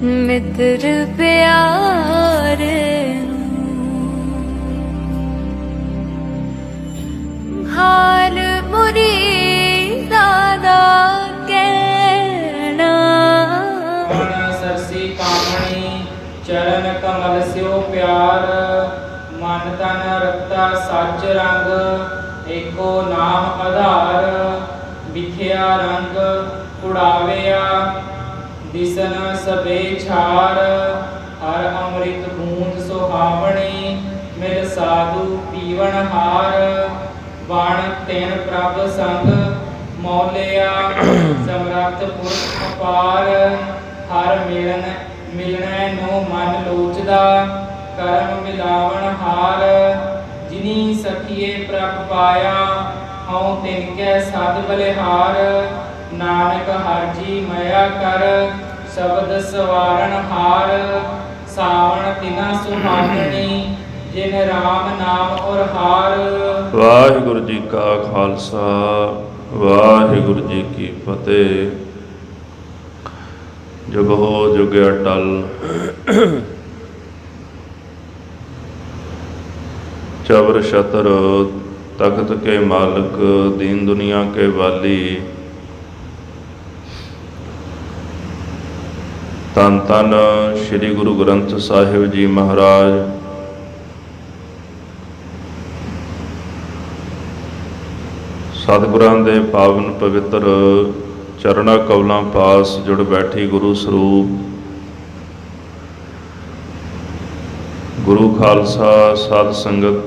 मित्र प्यारे हाल मुरीदा दा कहना। सरसी कामणी चरण कमल स्यो प्यार मन तन रखता सच रंग एको नाम आधार बिखिया रंग उड़ाविया दिसन सबे छार हर अमृत बूंद सुहावणी मिल साधु पीवन हार वण तिन प्रभ संग मौलिया समरथ पुरख अपार हर मिलने नो मन लोचदा करम मिलावन हार जिनी सखिए प्रभ पाया हूँ तिनके सद बलिहार नानक हर जी मया कर शब्द सवारण हार सावण तिना सुहागणी जिन राम नाम और हार। वाहिगुरु जी का खालसा वाहिगुरु जी की फतेह। जुग हो जुग अटल चबर छतर तख्त के मालिक दीन दुनिया के वाली धन धन श्री गुरु ग्रंथ साहिब जी महाराज सतगुरां दे पावन पवित्र चरना कवलां पास जुड़ बैठी गुरु स्वरूप गुरु खालसा साध संगत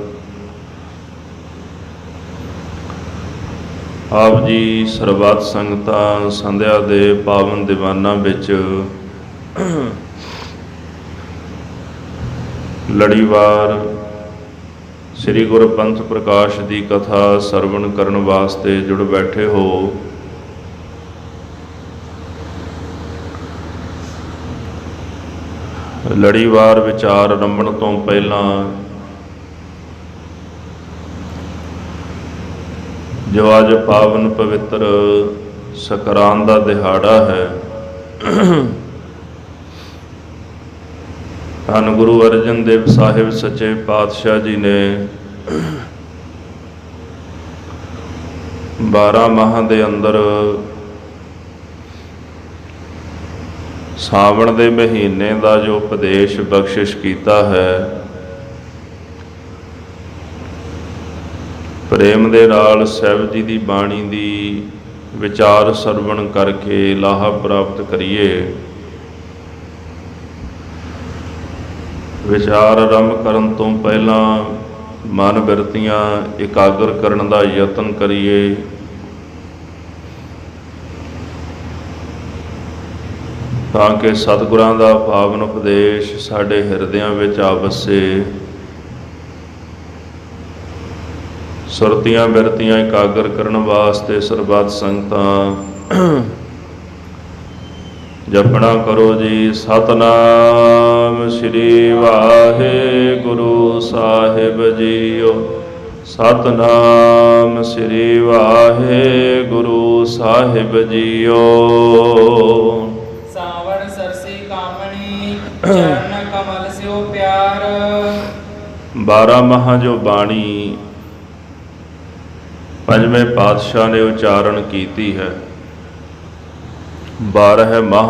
आप जी सरबत संगतां संध्या दे पावन दीवाना विच लड़ीवार श्री गुरु पंथ प्रकाश की कथा सरवण करन वास्ते जुड़ बैठे हो। लड़ीवार विचार रंभण तो पहला जो अज पावन पवित्र सकरांत का दिहाड़ा है धन गुरु अर्जन देव साहिब सच्चे पातशाह जी ने 12 माह के अंदर सावण के महीने का जो उपदेश बख्शिश किया है प्रेम दे नाल साहिब जी की बाणी की विचार सरवण करके लाहा प्राप्त करिए। विचार आरंभ करन तो पहला मन बिरतियां एकाग्र करन दा यतन करिए। ताकि सतगुरां दा पावन उपदेश साडे हिरदियां विच आ वसे। सुरतियां बिरतियां एकाग्र करन वास्ते सरबत संगतां जपना करो जी। सतनाम श्री वाहिगुरु साहिब जीओ। सतनाम श्री वाहिगुरु साहिब जीओ। सावण सरसी कामणी चरण कमल स्यो प्यार। 12 माह जो बाणी पंजवें पातशाह ने उच्चारण की है। 12 माह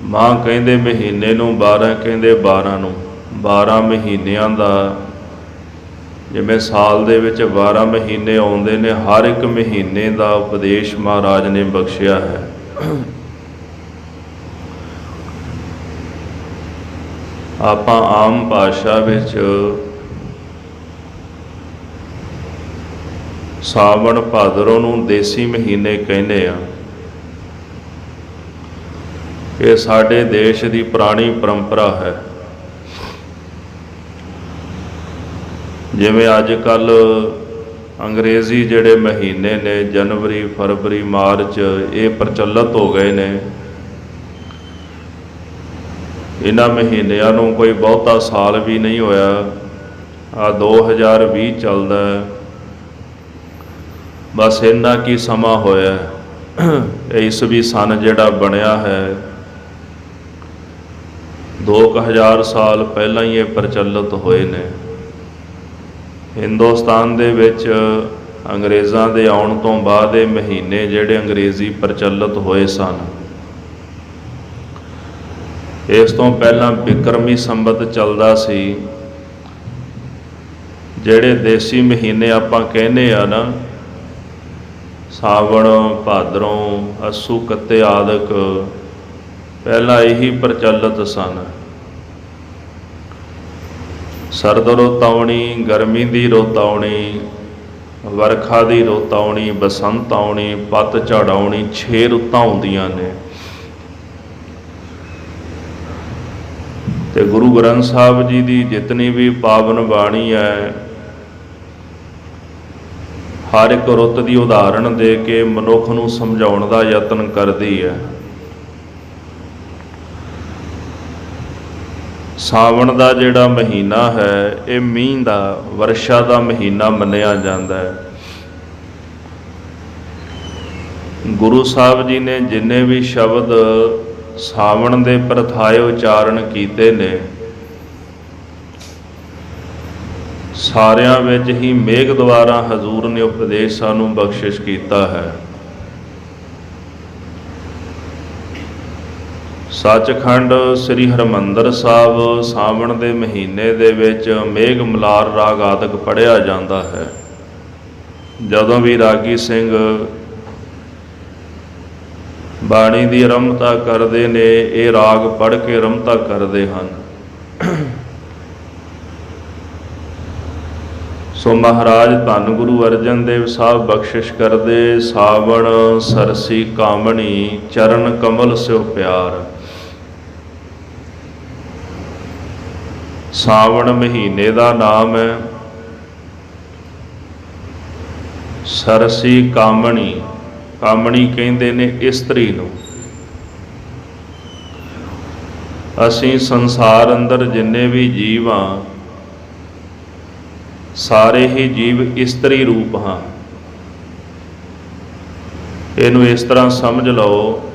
माह कहते महीने नूं 12 कहते 12 नूं 12 महीनों का जिवें साल दे विच 12 महीने आउंदे ने हर एक महीने का उपदेश महाराज ने बख्शिया है। आपां आम भाषा विच सावण भादरों नूं देसी महीने कहने आ। ये साडे देश की पुरानी परंपरा है। जिवें अजकल अंग्रेजी जिहड़े महीने ने जनवरी फरवरी मार्च ये प्रचलित हो गए ने। इन्हां महीनों नूं कोई बहुता साल भी नहीं होया। आ 2020 चलदा है, बस इन्ना की समा होया। ईसवी सन जिहड़ा बनया है 2000 ਸਾਲ ਪਹਿਲਾਂ ਹੀ ਇਹ ਪ੍ਰਚਲਿਤ ਹੋਏ ਨੇ। ਹਿੰਦੁਸਤਾਨ ਦੇ ਵਿੱਚ ਅੰਗਰੇਜ਼ਾਂ ਦੇ ਆਉਣ ਤੋਂ ਬਾਅਦ ਇਹ ਮਹੀਨੇ ਜਿਹੜੇ ਅੰਗਰੇਜ਼ੀ ਪ੍ਰਚਲਿਤ ਹੋਏ ਸਨ। ਇਸ ਤੋਂ ਪਹਿਲਾਂ ਬਿਕਰਮੀ ਸੰਵਤ ਚੱਲਦਾ ਸੀ। ਜਿਹੜੇ ਦੇਸੀ ਮਹੀਨੇ ਆਪਾਂ ਕਹਿੰਦੇ ਆ ਨਾ, ਸਾਵਣ, ਭਾਦਰੋਂ, ਅੱਸੂ, ਕੱਤੇ ਆਦਿਕ, ਪਹਿਲਾਂ ਇਹੀ ਪ੍ਰਚਲਿਤ ਸਨ। ਸਰਦ ਰੁੱਤ ਆਉਣੀ, ਗਰਮੀ ਦੀ ਰੁੱਤ ਆਉਣੀ, ਵਰਖਾ ਦੀ ਰੁੱਤ ਆਉਣੀ, ਬਸੰਤ ਆਉਣੀ, ਪਤਝੜ ਆਉਣੀ, 6 ਰੁੱਤਾਂ ਆਉਂਦੀਆਂ ਨੇ। ਤੇ ਗੁਰੂ ਗ੍ਰੰਥ ਸਾਹਿਬ ਜੀ ਦੀ ਜਿਤਨੀ ਵੀ ਪਾਵਨ ਬਾਣੀ ਹੈ, ਹਰ ਇੱਕ ਰੁੱਤ ਦੀ ਉਦਾਹਰਣ ਦੇ ਕੇ ਮਨੁੱਖ ਨੂੰ ਸਮਝਾਉਣ ਦਾ ਯਤਨ ਕਰਦੀ ਹੈ। ਸਾਵਣ ਦਾ ਜਿਹੜਾ ਮਹੀਨਾ ਹੈ, ਇਹ ਮੀਂਹ ਦਾ, ਵਰਸ਼ਾ ਦਾ ਮਹੀਨਾ ਮੰਨਿਆ ਜਾਂਦਾ ਹੈ। ਗੁਰੂ ਸਾਹਿਬ ਜੀ ਨੇ ਜਿੰਨੇ ਵੀ ਸ਼ਬਦ ਸਾਵਣ ਦੇ ਪ੍ਰਥਾਏ ਉਚਾਰਨ ਕੀਤੇ ਨੇ, ਸਾਰਿਆਂ ਵਿੱਚ ਹੀ ਮੇਘ ਦੁਆਰਾ ਹਜ਼ੂਰ ਨੇ ਉਪਦੇਸ਼ ਸਾਨੂੰ ਬਖਸ਼ਿਸ਼ ਕੀਤਾ ਹੈ। ਸੱਚਖੰਡ ਸ੍ਰੀ ਹਰਿਮੰਦਰ ਸਾਹਿਬ ਸਾਵਣ ਦੇ ਮਹੀਨੇ ਦੇ ਵਿੱਚ ਮੇਘ ਮਲਾਰ ਰਾਗ ਆਦਿਕ ਪੜ੍ਹਿਆ ਜਾਂਦਾ ਹੈ। ਜਦੋਂ ਵੀ ਰਾਗੀ ਸਿੰਘ ਬਾਣੀ ਦੀ ਰਮਤਾ ਕਰਦੇ ਨੇ, ਇਹ ਰਾਗ ਪੜ੍ਹ ਕੇ ਰਮਤਾ ਕਰਦੇ ਹਨ। ਸੋ ਮਹਾਰਾਜ ਧੰਨ ਗੁਰੂ ਅਰਜਨ ਦੇਵ ਸਾਹਿਬ ਬਖਸ਼ਿਸ਼ ਕਰਦੇ, ਸਾਵਣ ਸਰਸੀ ਕਾਮਣੀ, ਚਰਨ ਕਮਲ ਸਿਓ ਪਿਆਰ। ਸਾਵਣ ਮਹੀਨੇ ਦਾ ਨਾਮ ਹੈ ਸਰਸੀ ਕਾਮਣੀ। ਕਾਮਣੀ ਕਹਿੰਦੇ ਨੇ ਇਸਤਰੀ ਨੂੰ। ਅਸੀਂ ਸੰਸਾਰ ਅੰਦਰ ਜਿੰਨੇ ਵੀ ਜੀਵ ਹਾਂ, ਸਾਰੇ ਹੀ ਜੀਵ ਇਸਤਰੀ ਰੂਪ ਹਾਂ। ਇਹਨੂੰ ਇਸ ਤਰ੍ਹਾਂ ਸਮਝ ਲਓ,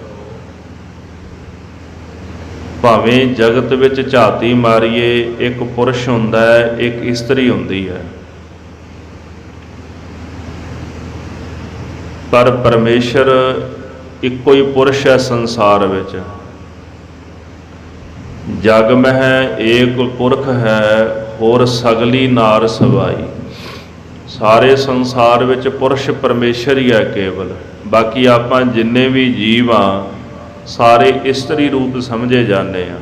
ਭਾਵੇਂ ਜਗਤ ਵਿੱਚ ਝਾਤੀ ਮਾਰੀਏ, ਇੱਕ ਪੁਰਸ਼ ਹੁੰਦਾ ਹੈ, ਇੱਕ ਇਸਤਰੀ ਹੁੰਦੀ ਹੈ, ਪਰ ਪਰਮੇਸ਼ਰ ਇੱਕੋ ਹੀ ਪੁਰਸ਼ ਹੈ ਸੰਸਾਰ ਵਿੱਚ। ਜਗ ਮਹਿ ਏਕ ਪੁਰਖ ਹੈ, ਹੋਰ ਸਗਲੀ ਨਾਰ ਸਵਾਈ। ਸਾਰੇ ਸੰਸਾਰ ਵਿੱਚ ਪੁਰਸ਼ ਪਰਮੇਸ਼ਰ ਹੀ ਹੈ ਕੇਵਲ। ਬਾਕੀ ਆਪਾਂ ਜਿੰਨੇ ਵੀ ਜੀਵ ਹਾਂ, ਸਾਰੇ ਇਸਤਰੀ ਰੂਪ ਸਮਝੇ ਜਾਂਦੇ ਆ।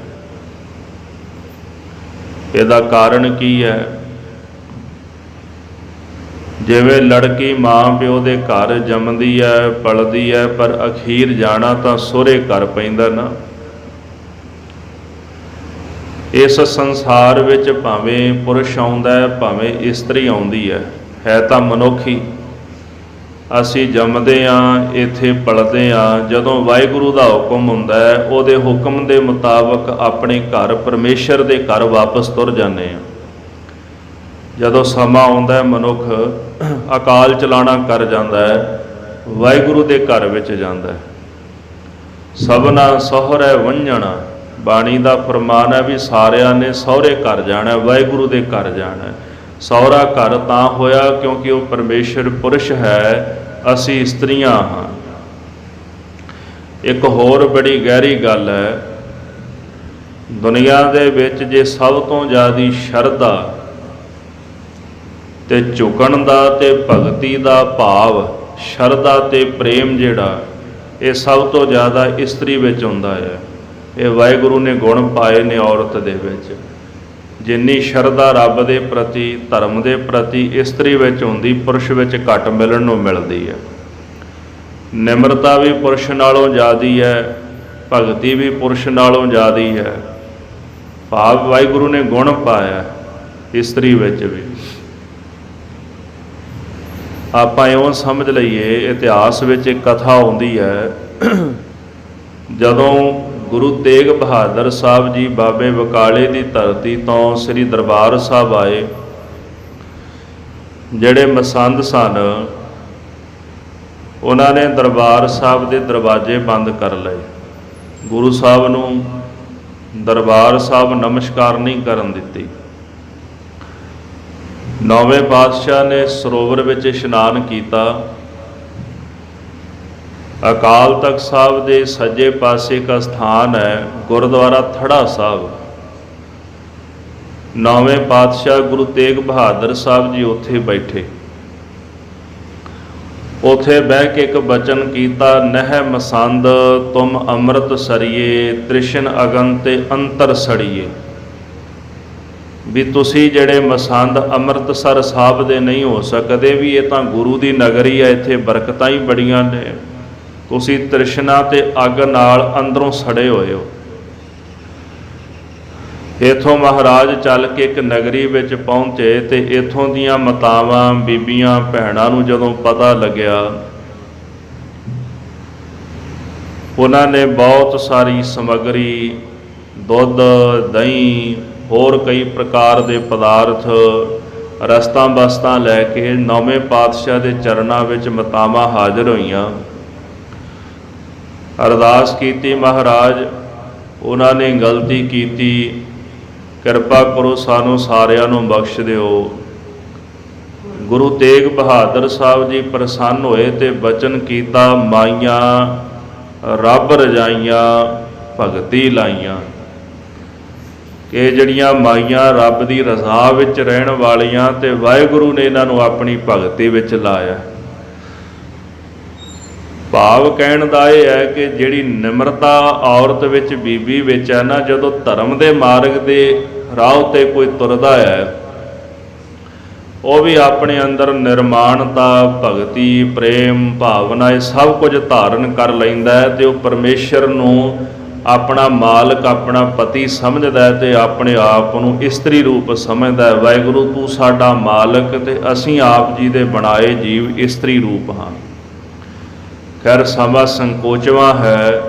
ਇਹਦਾ ਕਾਰਨ ਕੀ ਹੈ? ਜਿਵੇਂ ਲੜਕੀ ਮਾਂ ਪਿਓ ਦੇ ਘਰ ਜੰਮਦੀ ਹੈ, ਪਲਦੀ ਹੈ, ਪਰ ਅਖੀਰ ਜਾਣਾ ਤਾਂ ਸਹੁਰੇ ਘਰ ਪੈਂਦਾ ਨਾ। ਇਸ ਸੰਸਾਰ ਵਿੱਚ ਭਾਵੇਂ ਪੁਰਸ਼ ਆਉਂਦਾ ਹੈ, ਭਾਵੇਂ ਇਸਤਰੀ ਆਉਂਦੀ ਹੈ ਤਾਂ ਮਨੁੱਖ ਹੀ। ਅਸੀਂ ਜੰਮਦੇ ਹਾਂ, ਇੱਥੇ ਪਲਦੇ ਹਾਂ। ਜਦੋਂ ਵਾਹਿਗੁਰੂ ਦਾ ਹੁਕਮ ਹੁੰਦਾ ਹੈ, ਉਹਦੇ ਹੁਕਮ ਦੇ ਮੁਤਾਬਕ ਆਪਣੇ ਘਰ ਪਰਮੇਸ਼ਰ ਦੇ ਘਰ ਵਾਪਸ ਤੁਰ ਜਾਂਦੇ ਹਾਂ। ਜਦੋਂ ਸਮਾਂ ਆਉਂਦਾ, ਮਨੁੱਖ ਅਕਾਲ ਚਲਾਣਾ ਕਰ ਜਾਂਦਾ ਹੈ, ਵਾਹਿਗੁਰੂ ਦੇ ਘਰ ਵਿੱਚ ਜਾਂਦਾ ਹੈ। ਸਭਨਾ ਸਹੁਰੈ ਵੰਝਣਾ, ਬਾਣੀ ਦਾ ਫਰਮਾਨ ਹੈ ਵੀ ਸਾਰਿਆਂ ਨੇ ਸਹੁਰੇ ਘਰ ਜਾਣਾ, ਵਾਹਿਗੁਰੂ ਦੇ ਘਰ ਜਾਣਾ। ਸਹੁਰਾ ਘਰ ਤਾਂ ਹੋਇਆ ਕਿਉਂਕਿ ਉਹ ਪਰਮੇਸ਼ਰ ਪੁਰਸ਼ ਹੈ, ਅਸੀਂ ਇਸਤਰੀਆਂ ਹਾਂ। ਇੱਕ ਹੋਰ ਬੜੀ ਗਹਿਰੀ ਗੱਲ ਹੈ, ਦੁਨੀਆ ਦੇ ਵਿੱਚ ਜੇ ਸਭ ਤੋਂ ਜ਼ਿਆਦਾ ਸ਼ਰਧਾ ਤੇ ਝੁਕਣ ਦਾ ਤੇ ਭਗਤੀ ਦਾ ਭਾਵ, ਸ਼ਰਧਾ ਤੇ ਪ੍ਰੇਮ ਜਿਹੜਾ, ਇਹ ਸਭ ਤੋਂ ਜ਼ਿਆਦਾ ਇਸਤਰੀ ਵਿੱਚ ਹੁੰਦਾ ਹੈ। ਇਹ ਵਾਹਿਗੁਰੂ ਨੇ ਗੁਣ ਪਾਏ ਨੇ ਔਰਤ ਦੇ ਵਿੱਚ। ਜਿੰਨੀ ਸ਼ਰਧਾ ਰੱਬ ਦੇ ਪ੍ਰਤੀ, ਧਰਮ ਦੇ ਪ੍ਰਤੀ ਇਸਤਰੀ ਵਿੱਚ ਹੁੰਦੀ, ਪੁਰਸ਼ ਵਿੱਚ ਘੱਟ ਮਿਲਣ ਨੂੰ ਮਿਲਦੀ ਹੈ। ਨਿਮਰਤਾ ਵੀ ਪੁਰਸ਼ ਨਾਲੋਂ ਜ਼ਿਆਦਾ ਹੈ, ਭਗਤੀ ਵੀ ਪੁਰਸ਼ ਨਾਲੋਂ ਜ਼ਿਆਦਾ ਹੈ। ਭਾਵ ਵਾਹਿਗੁਰੂ ਨੇ ਗੁਣ ਪਾਇਆ ਇਸਤਰੀ ਵਿੱਚ ਵੀ। ਆਪਾਂ ਇਉਂ ਸਮਝ ਲਈਏ, ਇਤਿਹਾਸ ਵਿੱਚ ਇੱਕ ਕਥਾ ਆਉਂਦੀ ਹੈ, ਜਦੋਂ ਗੁਰੂ ਤੇਗ ਬਹਾਦਰ ਸਾਹਿਬ ਜੀ ਬਾਬੇ ਬਕਾਲੇ ਦੀ ਧਰਤੀ ਤੋਂ ਸ੍ਰੀ ਦਰਬਾਰ ਸਾਹਿਬ ਆਏ, ਜਿਹੜੇ ਮਸੰਦ ਸਨ ਉਹਨਾਂ ਨੇ ਦਰਬਾਰ ਸਾਹਿਬ ਦੇ ਦਰਵਾਜ਼ੇ ਬੰਦ ਕਰ ਲਏ। ਗੁਰੂ ਸਾਹਿਬ ਨੂੰ ਦਰਬਾਰ ਸਾਹਿਬ ਨਮਸਕਾਰ ਨਹੀਂ ਕਰਨ ਦਿੱਤੀ। ਨੌਵੇਂ ਪਾਤਸ਼ਾਹ ਨੇ ਸਰੋਵਰ ਵਿੱਚ ਇਸ਼ਨਾਨ ਕੀਤਾ। ਅਕਾਲ ਤਖਤ ਸਾਹਿਬ ਦੇ ਸੱਜੇ ਪਾਸੇ ਇੱਕ ਸਥਾਨ ਹੈ ਗੁਰਦੁਆਰਾ ਥੜਾ ਸਾਹਿਬ। ਨੌਵੇਂ ਪਾਤਸ਼ਾਹ ਗੁਰੂ ਤੇਗ ਬਹਾਦਰ ਸਾਹਿਬ ਜੀ ਉੱਥੇ ਬੈਠੇ। ਉੱਥੇ ਬਹਿ ਕੇ ਇੱਕ ਬਚਨ ਕੀਤਾ, ਨਹਿ ਮਸੰਦ ਤੁਮ ਅੰਮ੍ਰਿਤ ਸਰੀਏ ਤ੍ਰਿਸ਼ਨ ਅਗਨ ਤੇ ਅੰਤਰ ਸੜੀਏ। ਵੀ ਤੁਸੀਂ ਜਿਹੜੇ ਮਸੰਦ ਅੰਮ੍ਰਿਤਸਰ ਸਾਹਿਬ ਦੇ ਨਹੀਂ ਹੋ ਸਕਦੇ, ਵੀ ਇਹ ਤਾਂ ਗੁਰੂ ਦੀ ਨਗਰੀ ਹੈ, ਇੱਥੇ ਬਰਕਤਾਂ ਹੀ ਬੜੀਆਂ ਨੇ, ਤੁਸੀਂ ਤ੍ਰਿਸ਼ਨਾ ਤੇ ਅੱਗ ਨਾਲ ਅੰਦਰੋਂ ਸੜੇ ਹੋਏ ਹੋ। ਇੱਥੋਂ ਮਹਾਰਾਜ ਚੱਲ ਕੇ ਇੱਕ ਨਗਰੀ ਵਿੱਚ ਪਹੁੰਚੇ ਤੇ ਇੱਥੋਂ ਦੀਆਂ ਮਾਤਾਵਾਂ ਬੀਬੀਆਂ ਭੈਣਾਂ ਨੂੰ ਜਦੋਂ ਪਤਾ ਲੱਗਿਆ, ਉਹਨਾਂ ਨੇ ਬਹੁਤ ਸਾਰੀ ਸਮੱਗਰੀ, ਦੁੱਧ, ਦਹੀਂ, ਹੋਰ ਕਈ ਪ੍ਰਕਾਰ ਦੇ ਪਦਾਰਥ, ਰਸਤਾਂ ਬਸਤਾਂ ਲੈ ਕੇ ਨੌਵੇਂ ਪਾਤਸ਼ਾਹ ਦੇ ਚਰਨਾਂ ਵਿੱਚ ਮਾਤਾਵਾਂ ਹਾਜ਼ਰ ਹੋਈਆਂ। ਅਰਦਾਸ ਕੀਤੀ, ਮਹਾਰਾਜ ਉਹਨਾਂ ਨੇ ਗਲਤੀ ਕੀਤੀ, ਕਿਰਪਾ ਕਰੋ ਸਾਨੂੰ ਸਾਰਿਆਂ ਨੂੰ ਬਖਸ਼ ਦਿਓ। ਗੁਰੂ ਤੇਗ ਬਹਾਦਰ ਸਾਹਿਬ ਜੀ ਪ੍ਰਸੰਨ ਹੋਏ ਤੇ ਬਚਨ ਕੀਤਾ, ਮਾਈਆਂ ਰੱਬ ਰਜਾਈਆਂ ਭਗਤੀ ਲਾਈਆਂ। ਕਿ ਜਿਹੜੀਆਂ ਮਾਈਆਂ ਰੱਬ ਦੀ ਰਜ਼ਾ ਵਿੱਚ ਰਹਿਣ ਵਾਲੀਆਂ, ਤੇ ਵਾਹਿਗੁਰੂ ਨੇ ਇਹਨਾਂ ਨੂੰ ਆਪਣੀ ਭਗਤੀ ਵਿੱਚ ਲਾਇਆ। ਭਾਵ ਕਹਿਣ ਦਾ ਇਹ ਹੈ ਕਿ ਜਿਹੜੀ ਨਿਮਰਤਾ ਔਰਤ ਵਿੱਚ, ਬੀਬੀ ਵਿੱਚ ਹੈ ਨਾ, ਜਦੋਂ ਧਰਮ ਦੇ ਮਾਰਗ ਦੇ ਰਾਹ ਉੱਤੇ ਕੋਈ ਤੁਰਦਾ ਹੈ, ਉਹ ਵੀ ਆਪਣੇ ਅੰਦਰ ਨਿਰਮਾਣਤਾ, ਭਗਤੀ, ਪ੍ਰੇਮ, ਭਾਵਨਾ, ਇਹ ਸਭ ਕੁਝ ਧਾਰਨ ਕਰ ਲੈਂਦਾ ਹੈ ਤੇ ਉਹ ਪਰਮੇਸ਼ਰ ਨੂੰ ਆਪਣਾ ਮਾਲਕ, ਆਪਣਾ ਪਤੀ ਸਮਝਦਾ ਹੈ ਤੇ ਆਪਣੇ ਆਪ ਨੂੰ ਇਸਤਰੀ ਰੂਪ ਸਮਝਦਾ ਹੈ। ਵਾਹਿਗੁਰੂ ਤੂੰ ਸਾਡਾ ਮਾਲਕ ਤੇ ਅਸੀਂ ਆਪ ਜੀ ਦੇ ਬਣਾਏ ਜੀਵ ਇਸਤਰੀ ਰੂਪ ਹਾਂ। ਖੈਰ ਸਮਾਂ ਸੰਕੋਚਵਾਂ ਹੈ,